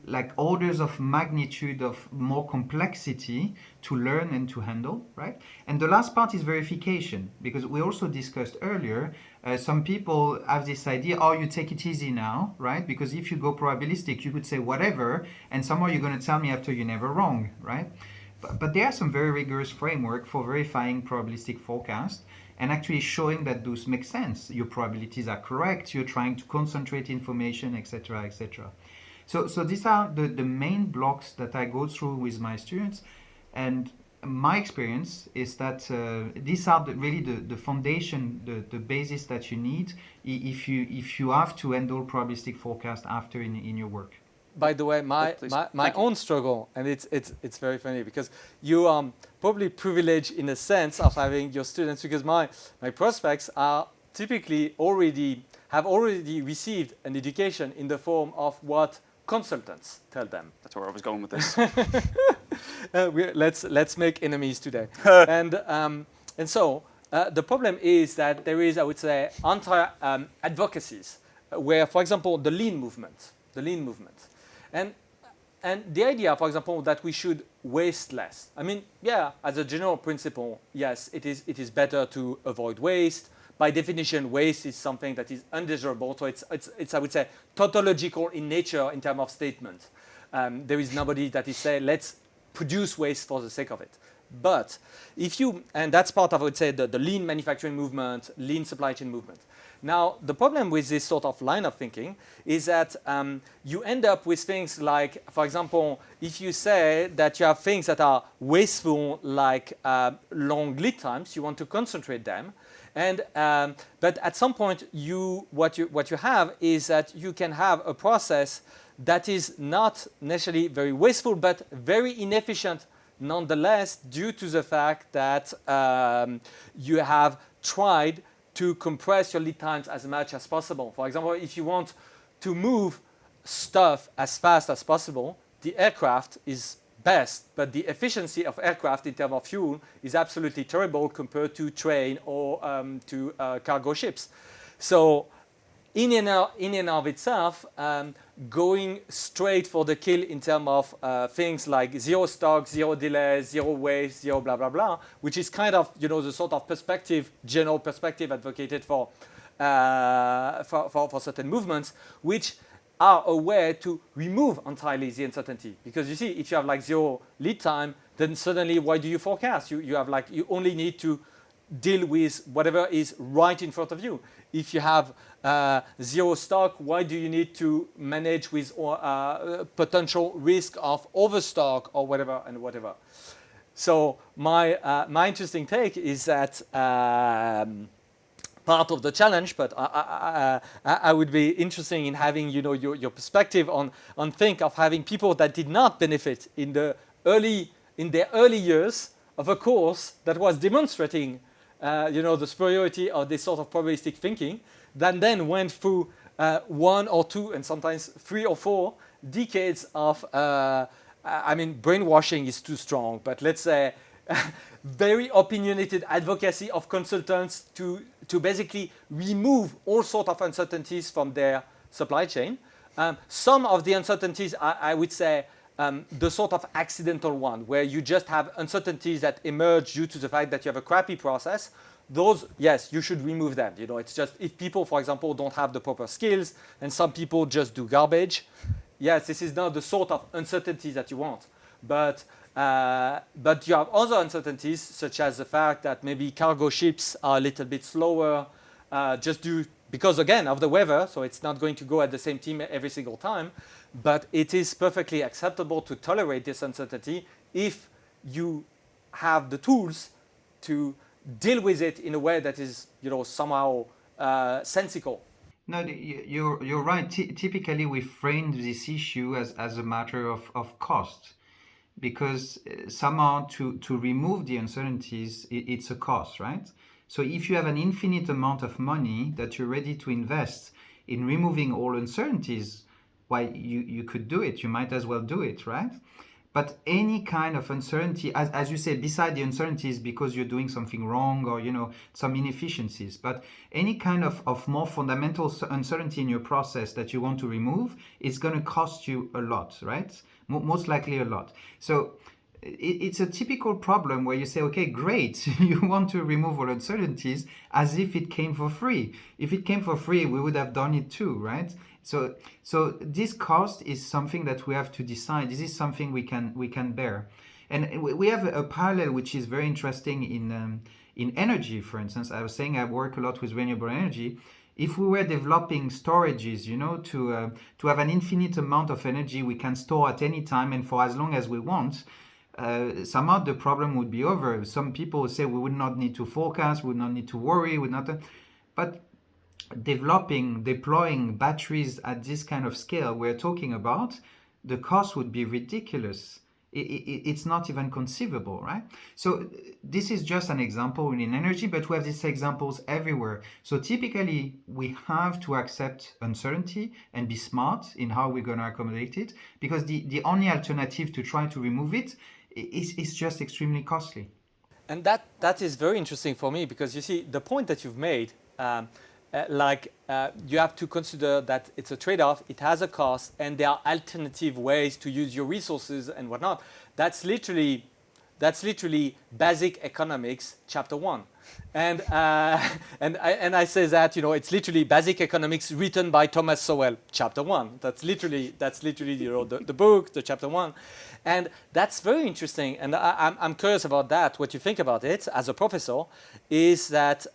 like orders of magnitude of more complexity to learn and to handle, right? And the last part is verification, because we also discussed earlier, some people have this idea, oh, you take it easy now, right? Because if you go probabilistic, you could say whatever, and somehow you're going to tell me after you're never wrong, right? But there are some very rigorous framework for verifying probabilistic forecast and actually showing that those make sense. Your probabilities are correct, you're trying to concentrate information, etc., etc. So these are the main blocks that I go through with my students, and my experience is that these are really the foundation, the basis that you need if you have to handle probabilistic forecast after in your work. By the way, my own struggle, and it's very funny because you are probably privileged in a sense of having your students, because my prospects are typically have already received an education in the form of what consultants tell them. That's where I was going with this. Let's make enemies today. And so the problem is that there is, I would say, anti-advocacies, where, for example, the lean movement, and the idea, for example, that we should waste less. I mean, yeah, as a general principle, yes, it is better to avoid waste. By definition, waste is something that is undesirable. So it's I would say, tautological in nature in terms of statement. There is nobody that is saying, let's produce waste for the sake of it. But and that's part of, I would say, the lean manufacturing movement, lean supply chain movement. Now, the problem with this sort of line of thinking is that you end up with things like, for example, if you say that you have things that are wasteful, like long lead times, you want to concentrate them. And but at some point, what you have is that you can have a process that is not necessarily very wasteful, but very inefficient nonetheless, due to the fact that you have tried to compress your lead times as much as possible. For example, if you want to move stuff as fast as possible, the aircraft is best, but the efficiency of aircraft in terms of fuel is absolutely terrible compared to train or to cargo ships. So in and of itself, going straight for the kill in terms of things like zero stock, zero delay, zero waste, zero blah, blah, blah, which is kind of, the sort of perspective, general perspective advocated for certain movements, which are a way to remove entirely the uncertainty. Because you see, if you have like zero lead time, then suddenly why do you forecast? You only need to deal with whatever is right in front of you. If you have zero stock, why do you need to manage with potential risk of overstock or whatever and whatever? So my interesting take is that part of the challenge, but I would be interested in having your perspective on think of having people that did not benefit in their early years of a course that was demonstrating the superiority of this sort of probabilistic thinking, that then went through 1 or 2 and sometimes 3 or 4 decades of brainwashing is too strong, but let's say very opinionated advocacy of consultants to basically remove all sort of uncertainties from their supply chain. Some of the uncertainties, I would say, the sort of accidental one, where you just have uncertainties that emerge due to the fact that you have a crappy process. Those, yes, you should remove them. You know, it's just if people, for example, don't have the proper skills and some people just do garbage, yes, this is not the sort of uncertainty that you want. But you have other uncertainties, such as the fact that maybe cargo ships are a little bit slower, just due because, again, of the weather, so it's not going to go at the same team every single time. But it is perfectly acceptable to tolerate this uncertainty if you have the tools to deal with it in a way that is, you know, somehow sensical. No, you're right. Typically, we frame this issue as a matter of cost, because somehow to remove the uncertainties, it's a cost, right? So if you have an infinite amount of money that you're ready to invest in removing all uncertainties, why you could do it. You might as well do it, right? But any kind of uncertainty, as you say, beside the uncertainties because you're doing something wrong or, you know, some inefficiencies, but any kind of more fundamental uncertainty in your process that you want to remove, is going to cost you a lot, right? Most likely a lot. So it's a typical problem where you say, okay, great, you want to remove all uncertainties as if it came for free. If it came for free, we would have done it too, right? So this cost is something that we have to decide. This is something we can bear. And we have a parallel which is very interesting in energy, for instance. I was saying I work a lot with renewable energy. If we were developing storages, you know, to have an infinite amount of energy we can store at any time and for as long as we want, somehow the problem would be over. Some people say we would not need to forecast, we would not need to worry, but deploying batteries at this kind of scale we're talking about, the cost would be ridiculous. It's not even conceivable, right? So this is just an example in energy, but we have these examples everywhere. So typically we have to accept uncertainty and be smart in how we're going to accommodate it, because the only alternative to try to remove it is just extremely costly. And that is very interesting for me, because you see the point that you've made, you have to consider that it's a trade-off, it has a cost, and there are alternative ways to use your resources and whatnot. That's literally basic economics, chapter 1. And I say that, you know, it's literally basic economics written by Thomas Sowell, chapter 1. That's literally you know, the book, the chapter 1. And that's very interesting. And I'm curious about that. What you think about it as a professor is that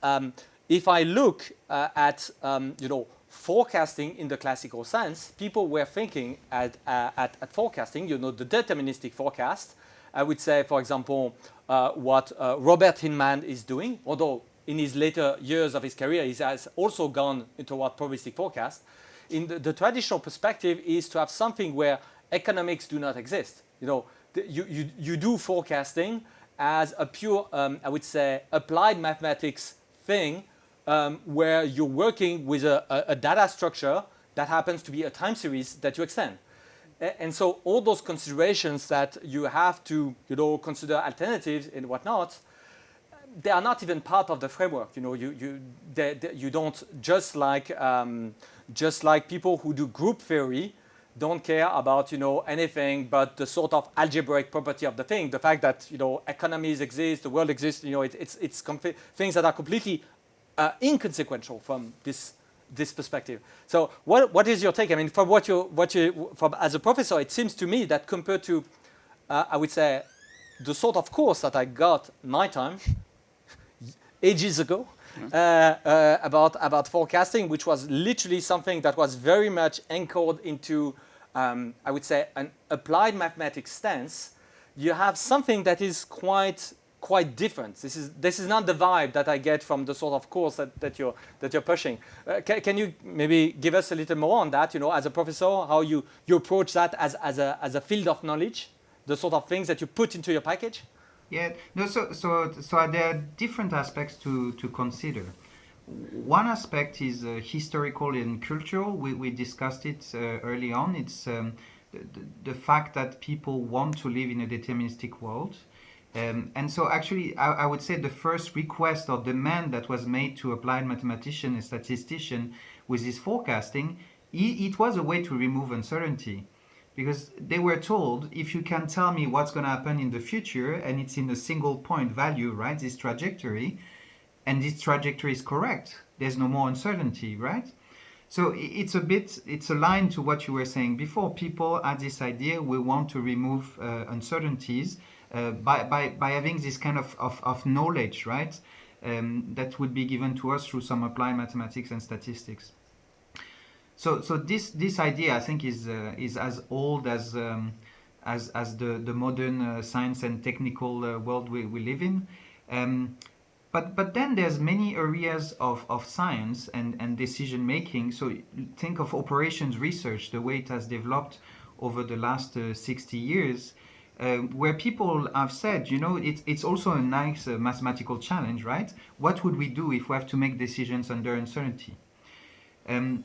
if I look at you know, forecasting in the classical sense, people were thinking at forecasting, you know, the deterministic forecast. I would say, for example, what Robert Hindman is doing, although in his later years of his career, he has also gone into what probabilistic forecast. In the traditional perspective is to have something where economics do not exist. You know, you do forecasting as a pure, I would say, applied mathematics thing, where you're working with a data structure that happens to be a time series that you extend. And so all those considerations that you have to, you know, consider alternatives and whatnot, they are not even part of the framework. You know, you don't, just like people who do group theory don't care about, you know, anything but the sort of algebraic property of the thing. The fact that, you know, economies exist, the world exists, you know, it's things that are completely inconsequential from this perspective. So what is your take? I mean, from from as a professor, it seems to me that compared to, I would say, the sort of course that I got my time, ages ago, about forecasting, which was literally something that was very much anchored into, I would say, an applied mathematics stance, you have something that is quite different. This is not the vibe that I get from the sort of course that you're pushing. Can you maybe give us a little more on that? You know, as a professor, how you approach that as a field of knowledge, the sort of things that you put into your package. Yeah. No. So there are different aspects to consider. One aspect is historical and cultural. We discussed it early on. It's the fact that people want to live in a deterministic world. And so actually, I would say the first request or demand that was made to applied mathematician and statistician with this forecasting, it was a way to remove uncertainty. Because they were told, if you can tell me what's going to happen in the future, and it's in a single point value, right, this trajectory, and this trajectory is correct, there's no more uncertainty, right? So it's aligned to what you were saying before. People had this idea, we want to remove uncertainties by having this kind of knowledge, right? That would be given to us through some applied mathematics and statistics. So this idea, I think, is as old as the modern science and technical world we live in. But then there's many areas of science and decision making. So think of operations research, the way it has developed over the last 60 years, where people have said, it's also a nice mathematical challenge, right? What would we do if we have to make decisions under uncertainty?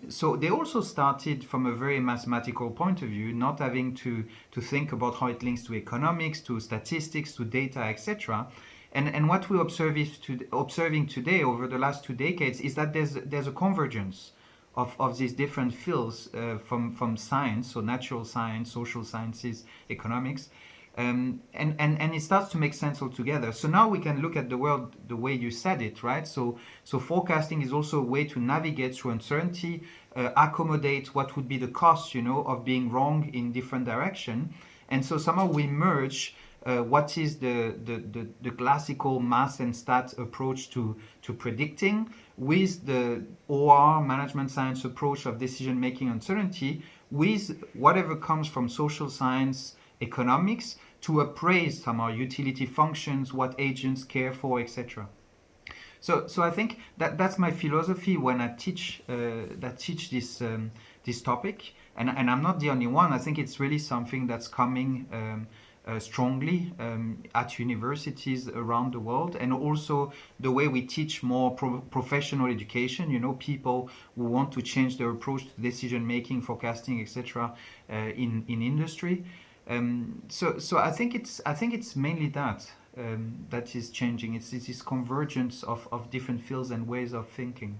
So they also started from a very mathematical point of view, not having to think about how it links to economics, to statistics, to data, etc. And what we're observing today over the last 2 decades is that there's a convergence of these different fields from science, so natural science, social sciences, economics, and it starts to make sense altogether. So now we can look at the world the way you said it, right? So forecasting is also a way to navigate through uncertainty, accommodate what would be the cost, of being wrong in different direction, and so somehow we merge what is the classical math and stat approach to predicting with the OR management science approach of decision making uncertainty with whatever comes from social science, economics, to appraise somehow utility functions, what agents care for, etc. So I think that's my philosophy when I teach this topic, and I'm not the only one. I think it's really something that's coming strongly at universities around the world, and also the way we teach more professional education. People who want to change their approach to decision making, forecasting, etc. In industry. So I think it's mainly that is changing. It's this convergence of different fields and ways of thinking.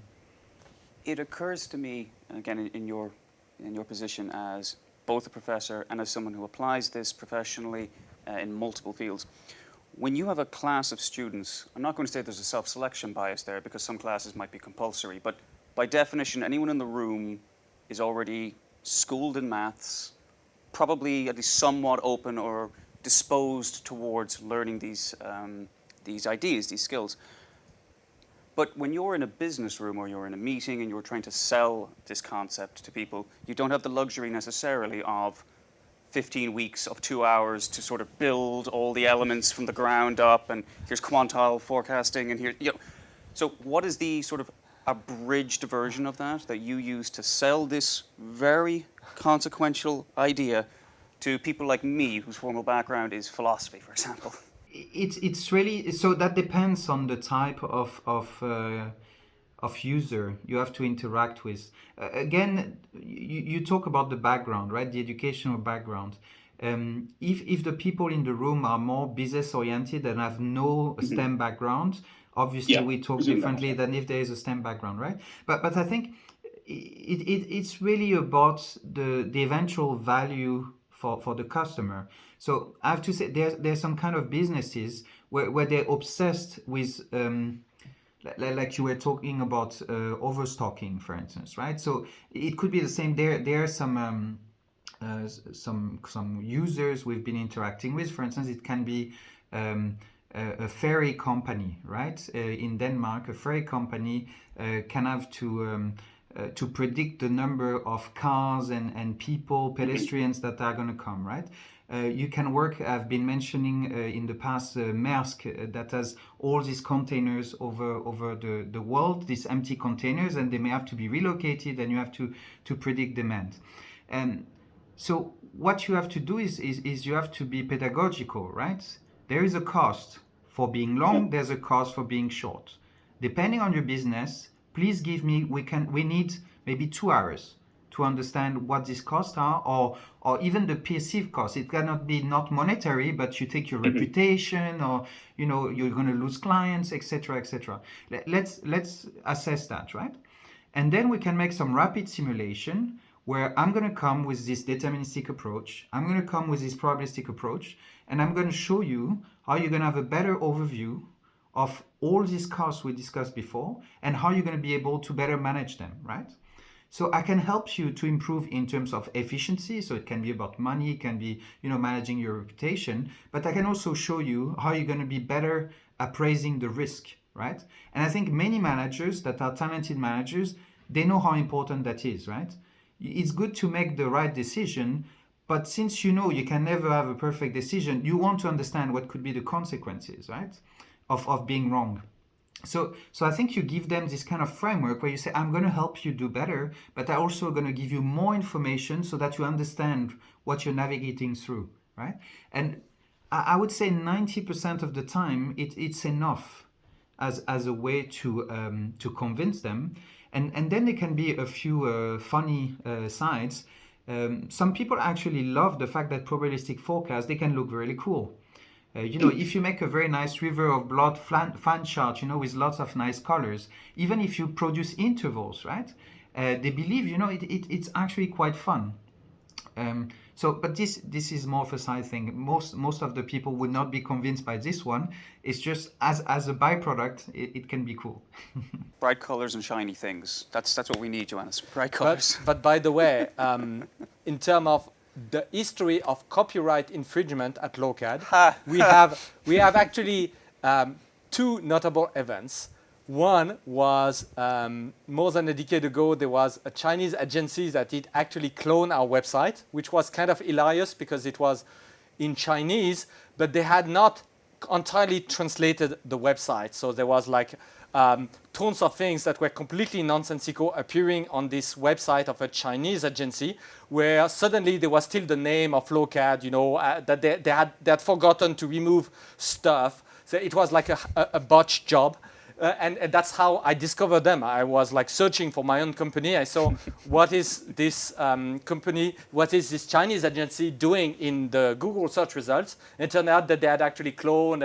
It occurs to me, again, in your position as both a professor and as someone who applies this professionally in multiple fields, when you have a class of students, I'm not going to say there's a self-selection bias there because some classes might be compulsory, but by definition, anyone in the room is already schooled in maths, probably at least somewhat open or disposed towards learning these ideas, these skills. But when you're in a business room or you're in a meeting and you're trying to sell this concept to people, you don't have the luxury necessarily of 15 weeks of 2 hours to sort of build all the elements from the ground up, and here's quantile forecasting, and here, So what is the sort of abridged version of that you use to sell this very consequential idea to people like me, whose formal background is philosophy, for example? It's really, so that depends on the type of user you have to interact with. Again, you talk about the background, right? The educational background. If the people in the room are more business oriented and have no STEM background, obviously we talk differently than if there is a STEM background, right? But I think it's really about the eventual value for the customer. So I have to say there's some kind of businesses where they're obsessed with like you were talking about overstocking, for instance, right? So it could be the same. There are some users we've been interacting with. For instance, it can be a ferry company, right? In Denmark, a ferry company can have to predict the number of cars and people, pedestrians that are going to come, right? You can work, I've been mentioning in the past, Maersk, that has all these containers over the world, these empty containers, and they may have to be relocated, and you have to predict demand. And so what you have to do is you have to be pedagogical, right? There is a cost for being long, there's a cost for being short. Depending on your business, please give me, we need maybe 2 hours to understand what these costs are, or even the perceived costs. It cannot be not monetary, but you take your reputation, or you're going to lose clients, etc., etc. Let's assess that, right? And then we can make some rapid simulation where I'm going to come with this deterministic approach, I'm going to come with this probabilistic approach, and I'm going to show you how you're going to have a better overview of all these costs we discussed before and how you're going to be able to better manage them, right? So I can help you to improve in terms of efficiency. So it can be about money, it can be, managing your reputation, but I can also show you how you're going to be better appraising the risk, right? And I think many managers that are talented managers, they know how important that is, right? It's good to make the right decision, but since you can never have a perfect decision, you want to understand what could be the consequences, right, of being wrong. So I think you give them this kind of framework where you say, I'm going to help you do better, but I'm also going to give you more information so that you understand what you're navigating through, right? And I would say 90% of the time, it's enough as a way to convince them. And then there can be a few funny sides. Some people actually love the fact that probabilistic forecasts, they can look really cool. If you make a very nice river of blood fan chart, with lots of nice colors, even if you produce intervals, right? They believe, it's actually quite fun. But this is more of a side thing. Most of the people would not be convinced by this one. It's just as a byproduct, it can be cool. Bright colors and shiny things. That's what we need, Joannes. Bright colors. But by the way, in terms of the history of copyright infringement at Lokad, we have actually two notable events. One was more than a decade ago, there was a Chinese agency that did actually clone our website, which was kind of hilarious because it was in Chinese, but they had not entirely translated the website. So there was like tons of things that were completely nonsensical appearing on this website of a Chinese agency, where suddenly there was still the name of Lokad, that they had forgotten to remove stuff. So it was like a botched job. And that's how I discovered them. I was like searching for my own company. I saw what is this company, what is this Chinese agency doing in the Google search results. And it turned out that they had actually cloned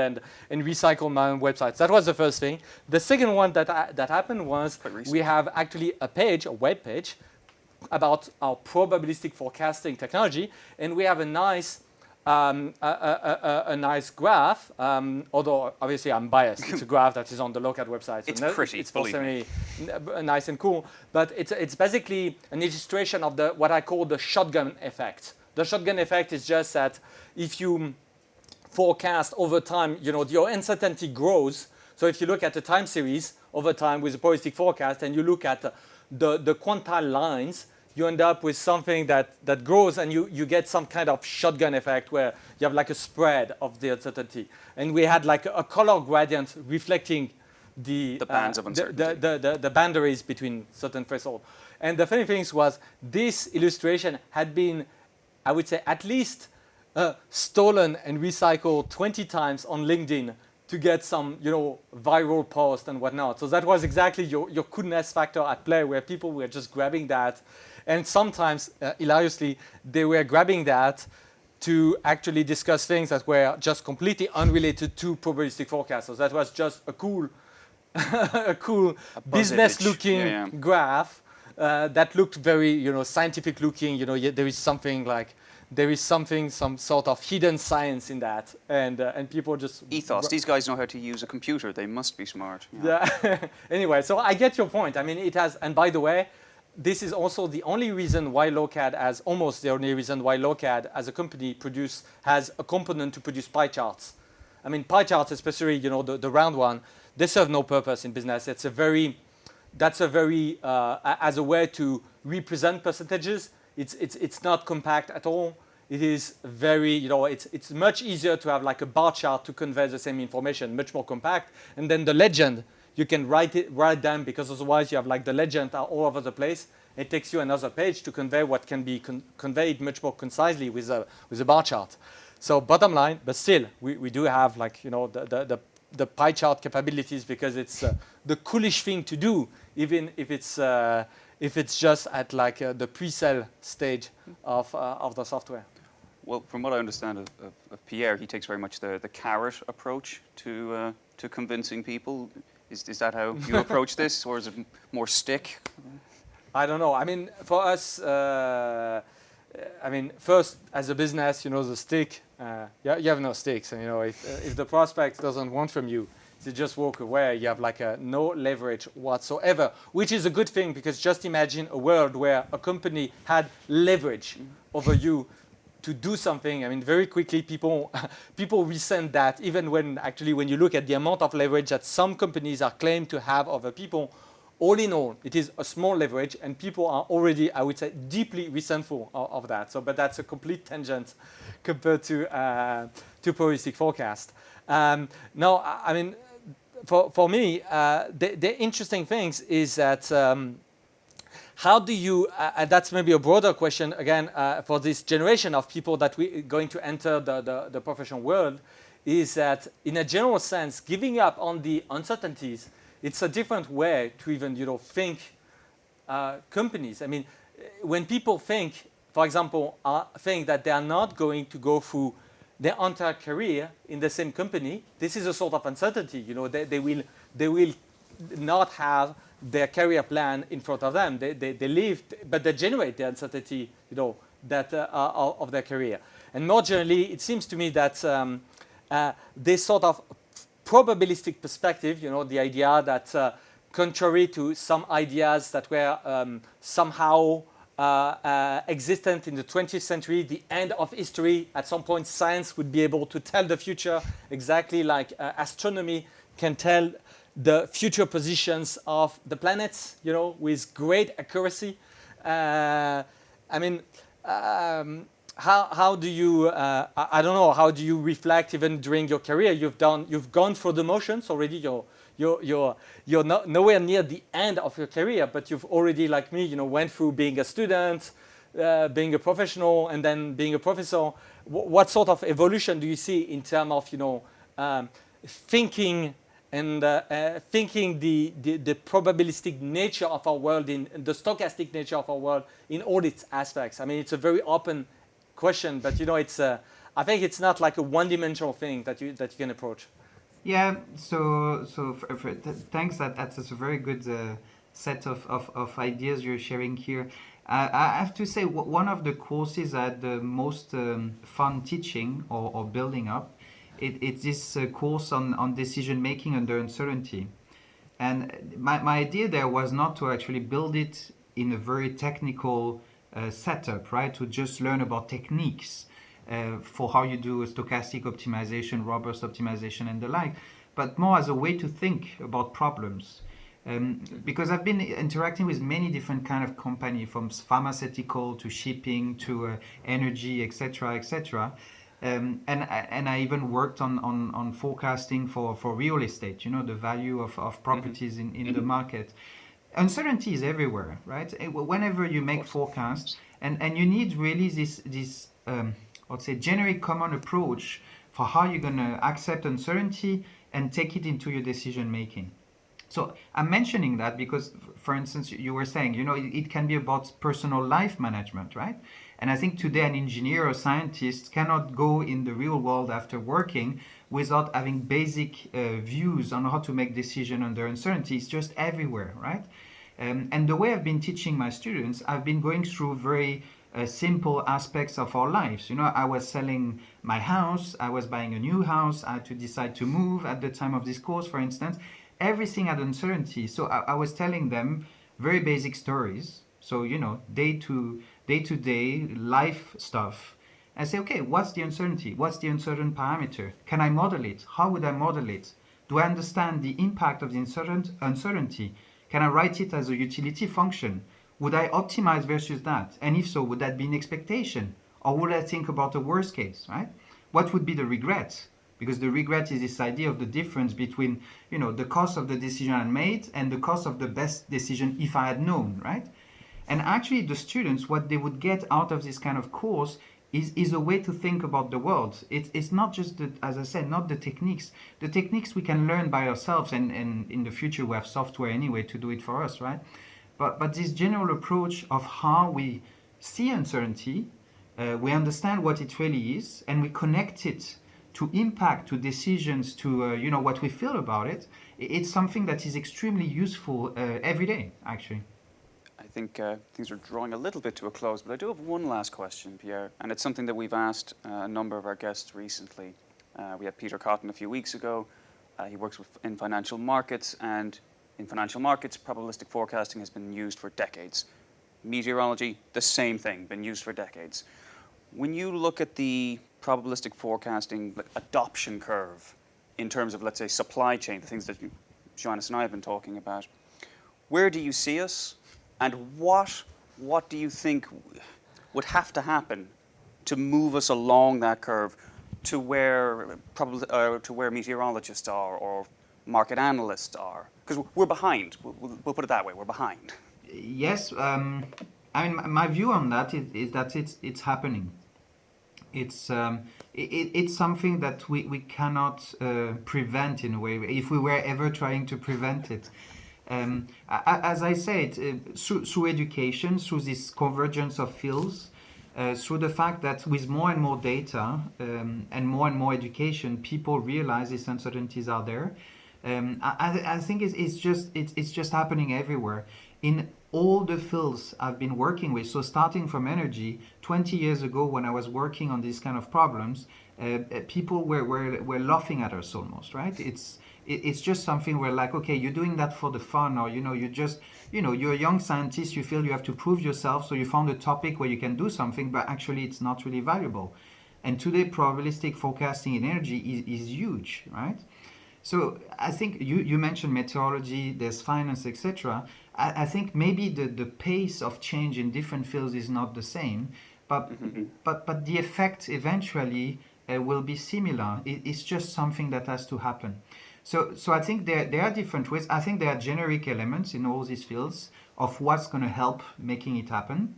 and recycled my own websites. That was the first thing. The second one that happened was we have actually a web page about our probabilistic forecasting technology, and we have a nice nice graph, although obviously I'm biased. It's a graph that is on the Lokad website. So it's pretty. It's certainly nice and cool. But it's basically an illustration of what I call the shotgun effect. The shotgun effect is just that if you forecast over time, your uncertainty grows. So if you look at the time series over time with a probabilistic forecast, and you look at the quantile lines, you end up with something that grows, and you get some kind of shotgun effect where you have like a spread of the uncertainty. And we had like a color gradient reflecting the bands of uncertainty. The boundaries between certain thresholds. And the funny thing was, this illustration had been, I would say, at least stolen and recycled 20 times on LinkedIn to get some, viral post and whatnot. So that was exactly your coolness factor at play, where people were just grabbing that. And sometimes, hilariously, they were grabbing that to actually discuss things that were just completely unrelated to probabilistic forecasts. So that was just a cool business-looking graph that looked very, scientific-looking. There is some sort of hidden science in that, and people just ethos. These guys know how to use a computer. They must be smart. Yeah. Anyway, so I get your point. I mean, it has. And by the way, this is also the only reason why Lokad, as a company, has a component to produce pie charts. I mean, pie charts, especially the round one, they serve no purpose in business. As a way to represent percentages. It's not compact at all. It is very, it's much easier to have like a bar chart to convey the same information, much more compact. And then the legend, you can write them, because otherwise you have like the legend are all over the place. It takes you another page to convey what can be conveyed much more concisely with a bar chart. So bottom line, but still, we do have like, the pie chart capabilities, because it's the coolish thing to do, even if it's if it's just at like the pre-sale stage of the software. Well, from what I understand of Pierre, he takes very much the carrot approach to convincing people. Is that how you approach this, or is it more stick? I don't know. I mean, for us, first, as a business, the stick, you have no sticks. And, if the prospect doesn't want from you, they just walk away. You have like no leverage whatsoever, which is a good thing, because just imagine a world where a company had leverage over you to do something. I mean, very quickly, people resent that, even when you look at the amount of leverage that some companies are claimed to have over people. All in all, it is a small leverage, and people are already, I would say, deeply resentful of that. So, but that's a complete tangent compared to probabilistic forecast. Now, I mean, for me, the interesting things is that how do you, that's maybe a broader question, again, for this generation of people that we're going to enter the professional world, is that in a general sense, giving up on the uncertainties, it's a different way to even, think companies. I mean, when people think, for example, think that they are not going to go through their entire career in the same company, this is a sort of uncertainty. They will not have their career plan in front of them. They live, but they generate the uncertainty, that of their career. And more generally, it seems to me that this sort of probabilistic perspective, the idea that contrary to some ideas that were somehow existent in the 20th century, the end of history, at some point science would be able to tell the future, exactly like astronomy can tell the future positions of the planets, with great accuracy. How do you, I don't know, how do you reflect even during your career? You've gone through the motions already. You're not nowhere near the end of your career, but you've already, like me, went through being a student, being a professional, and then being a professor. What sort of evolution do you see in terms of, thinking and thinking the probabilistic nature of our world, in the stochastic nature of our world in all its aspects? I mean, it's a very open question, but it's I think it's not like a one-dimensional thing that you can approach. Yeah. So thanks. That's a very good set of ideas you're sharing here. I have to say, one of the courses I had the most fun teaching or building up, it's this course on decision making under uncertainty. And my idea there was not to actually build it in a very technical setup, right? To just learn about techniques for how you do a stochastic optimization, robust optimization, and the like, but more as a way to think about problems. Because I've been interacting with many different kind of companies, from pharmaceutical to shipping to energy, etc., etc. And I even worked on forecasting for real estate, the value of properties in the market. Uncertainty is everywhere, right? Whenever you make forecasts, and you need really this I'd say generic common approach for how you're going to accept uncertainty and take it into your decision making. So I'm mentioning that because, for instance, you were saying, it can be about personal life management, right? And I think today an engineer or scientist cannot go in the real world after working without having basic views on how to make decisions under uncertainty. It's just everywhere, right? And the way I've been teaching my students, I've been going through very simple aspects of our lives. I was selling my house, I was buying a new house, I had to decide to move at the time of this course, for instance. Everything had uncertainty. So I was telling them very basic stories. So, day-to-day life stuff. I say, okay, what's the uncertainty? What's the uncertain parameter? Can I model it? How would I model it? Do I understand the impact of the uncertainty? Can I write it as a utility function? Would I optimize versus that? And if so, would that be an expectation? Or would I think about the worst case, right? What would be the regret? Because the regret is this idea of the difference between, the cost of the decision I made and the cost of the best decision if I had known, right? And actually the students, what they would get out of this kind of course is a way to think about the world. It's not just, as I said, not the techniques. The techniques we can learn by ourselves, and in the future we have software anyway to do it for us, right? but this general approach of how we see uncertainty, we understand what it really is, and we connect it to impact, to decisions, to what we feel about it. It's something that is extremely useful every day, actually. I think things are drawing a little bit to a close, but I do have one last question, Pierre, and it's something that we've asked a number of our guests recently. We had Peter Cotton a few weeks ago. He works in financial markets, and in financial markets, probabilistic forecasting has been used for decades. Meteorology, the same thing, been used for decades. When you look at the probabilistic forecasting adoption curve in terms of, let's say, supply chain, the things that Joannes and I have been talking about, where do you see us, and what do you think would have to happen to move us along that curve to where meteorologists are or market analysts are? Because we're behind. We'll put it that way. We're behind. Yes, I mean, my view on that is that it's happening. It's something that we cannot prevent in a way, if we were ever trying to prevent it. As I said, through education, through this convergence of fields, through the fact that with more and more data and more education, people realize these uncertainties are there. I think it's just happening everywhere. In all the fields I've been working with, so starting from energy, 20 years ago when I was working on these kind of problems, people were laughing at us almost, right? It's just something where like, okay, you're doing that for the fun, or you're a young scientist, you feel you have to prove yourself, so you found a topic where you can do something, but actually it's not really valuable. And today probabilistic forecasting in energy is huge, right? So I think you mentioned meteorology, there's finance, etc. I think maybe the pace of change in different fields is not the same, but the effect eventually will be similar. It's just something that has to happen. So I think there are different ways. I think there are generic elements in all these fields of what's going to help making it happen.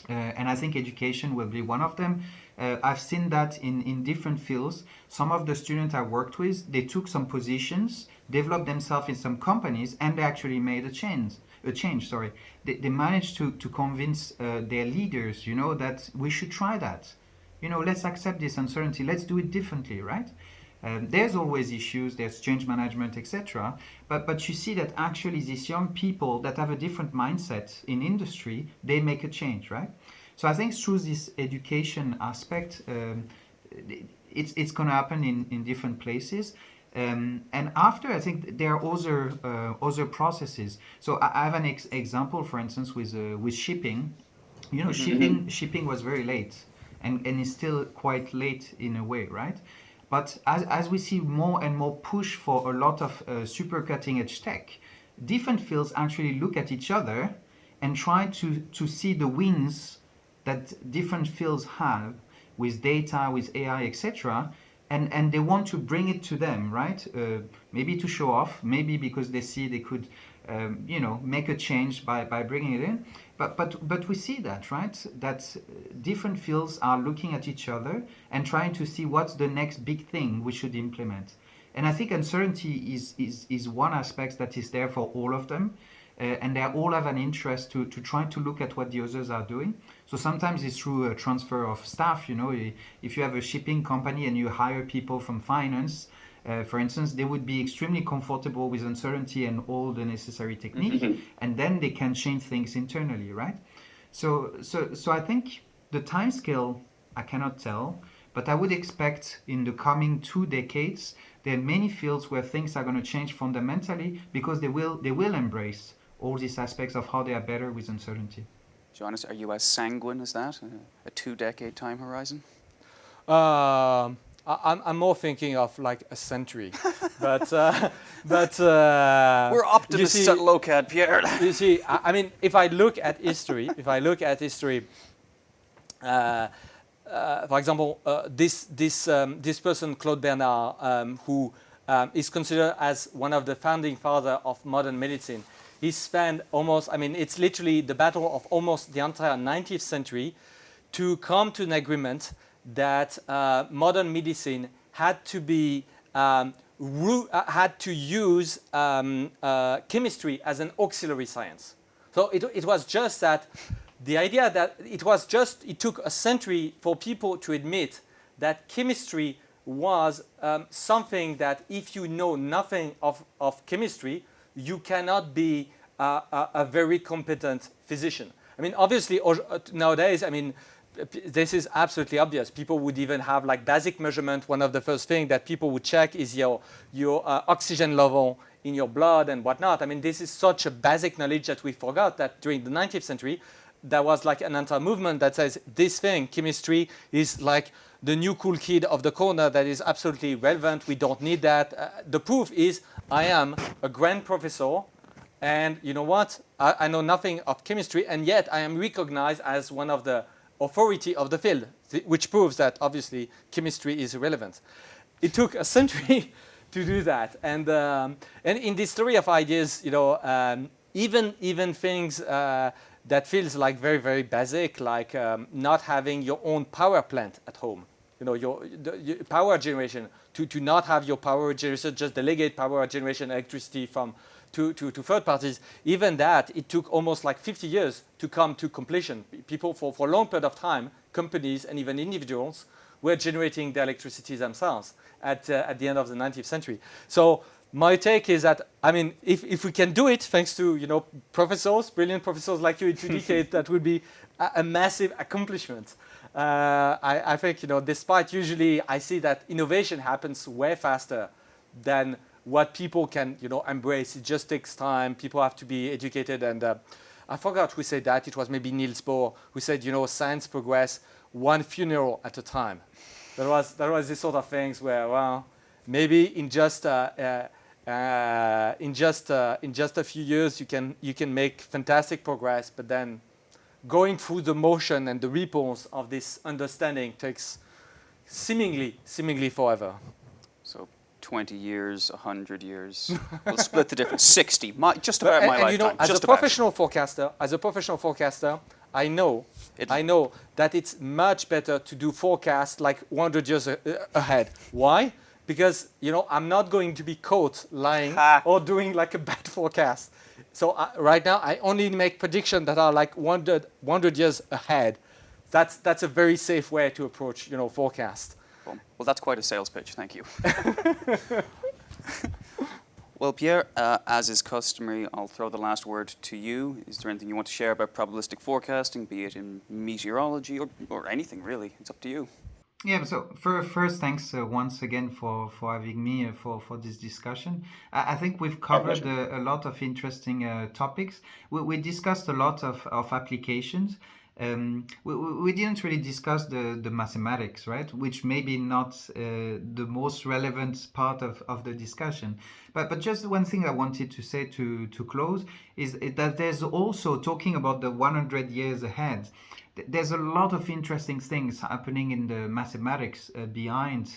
And I think education will be one of them. I've seen that in different fields. Some of the students I worked with, they took some positions, developed themselves in some companies, and they actually made a change. They managed to convince their leaders, that we should try that. Let's accept this uncertainty. Let's do it differently, right? There's always issues, there's change management, etc. But you see that actually these young people that have a different mindset in industry, they make a change, right? So I think through this education aspect, it's going to happen in different places. And after, I think there are other processes. So I have an example, for instance, with shipping. Shipping was very late, and is still quite late in a way, right? But as we see more and more push for a lot of super cutting edge tech, different fields actually look at each other and try to see the wins that different fields have with data, with AI, etc. And they want to bring it to them, right? Maybe to show off, maybe because they see they could, make a change by bringing it in. But we see that, right? That different fields are looking at each other and trying to see what's the next big thing we should implement. And I think uncertainty is one aspect that is there for all of them. And they all have an interest to try to look at what the others are doing. So sometimes it's through a transfer of staff. If you have a shipping company and you hire people from finance, for instance, they would be extremely comfortable with uncertainty and all the necessary technique, and then they can change things internally, right? So I think the time scale, I cannot tell, but I would expect in the coming 2 decades, there are many fields where things are going to change fundamentally because they will embrace all these aspects of how they are better with uncertainty. Joannes, are you as sanguine as that? A 2-decade time horizon? I'm more thinking of like a century, but we're optimists at Lokad, Pierre. You see, I mean, if I look at history, for example, this person, Claude Bernard, who is considered as one of the founding fathers of modern medicine, he spent almost, it's literally the battle of almost the entire 19th century to come to an agreement that modern medicine had to be had to use chemistry as an auxiliary science. So it was just that the idea that it took a century for people to admit that chemistry was something that if you know nothing of chemistry, you cannot be a very competent physician. I mean, obviously, nowadays, I mean, this is absolutely obvious. People would even have like basic measurement. One of the first things that people would check is your oxygen level in your blood and whatnot. I mean, this is such a basic knowledge that we forgot that during the 19th century, there was like an entire movement that says this thing, chemistry, is like the new cool kid of the corner that is absolutely relevant. We don't need that. The proof is I am a grand professor, and you know what? I know nothing of chemistry, and yet I am recognized as one of the authority of the field, which proves that obviously chemistry is relevant. It took a century to do that, and in this story of ideas, you know, even things that feels like very, very basic, like not having your own power plant at home. You know, your power generation, to not have your power generation, just delegate power generation electricity from to third parties. Even that, it took almost like 50 years to come to completion. People, for a long period of time, companies and even individuals were generating the electricity themselves at the end of the 19th century. So my take is that, I mean, if we can do it, thanks to, you know, professors, brilliant professors like you in 2 decades, that would be a massive accomplishment. I think, you know, despite usually I see that innovation happens way faster than what people can, you know, embrace. It just takes time. People have to be educated. And I forgot who said that. It was maybe Niels Bohr who said, you know, science progress one funeral at a time. There was this sort of things where, well, maybe in just a few years you can make fantastic progress, but then going through the motion and the ripples of this understanding takes seemingly forever. So 20 years, 100 years. We'll split the difference. 60, just about my lifetime. You know, as a professional forecaster, I know that it's much better to do forecasts like 100 years ahead. Why? Because, you know, I'm not going to be caught lying or doing like a bad forecast. So right now, I only make predictions that are like 100 years ahead. That's a very safe way to approach, you know, forecast. Well, that's quite a sales pitch. Thank you. Well, Pierre, as is customary, I'll throw the last word to you. Is there anything you want to share about probabilistic forecasting, be it in meteorology or anything really? It's up to you. Yeah, so first, thanks once again for having me for this discussion. I think we've covered a lot of interesting topics. We discussed a lot of applications. We didn't really discuss the mathematics, right? Which maybe not the most relevant part of the discussion. But just one thing I wanted to say to close is that there's also, talking about the 100 years ahead, there's a lot of interesting things happening in the mathematics behind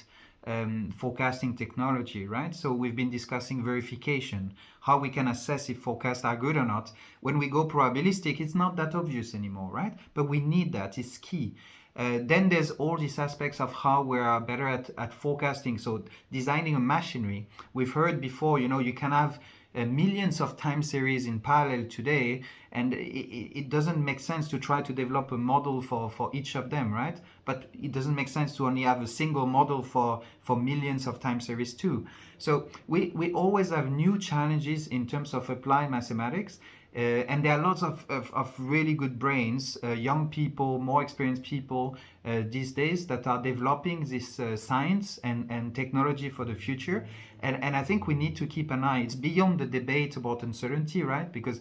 forecasting technology, right? So we've been discussing verification, how we can assess if forecasts are good or not. When we go probabilistic, it's not that obvious anymore, right? But we need that, it's key. Then there's all these aspects of how we are better at forecasting. So designing a machinery. We've heard before, you know, you can have millions of time series in parallel today, and it doesn't make sense to try to develop a model for each of them, right? But it doesn't make sense to only have a single model for millions of time series too. So we always have new challenges in terms of applied mathematics, and there are lots of really good brains, young people, more experienced people these days that are developing this science and technology for the future. And I think we need to keep an eye. It's beyond the debate about uncertainty, right? Because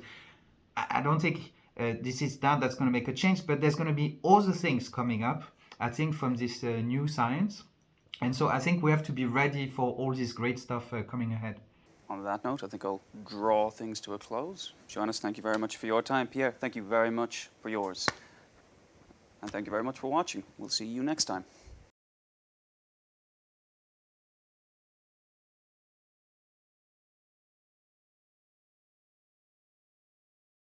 I don't think this is that's going to make a change, but there's going to be other things coming up, I think, from this new science. And so I think we have to be ready for all this great stuff coming ahead. On that note, I think I'll draw things to a close. Joannes, thank you very much for your time. Pierre, thank you very much for yours. And thank you very much for watching. We'll see you next time.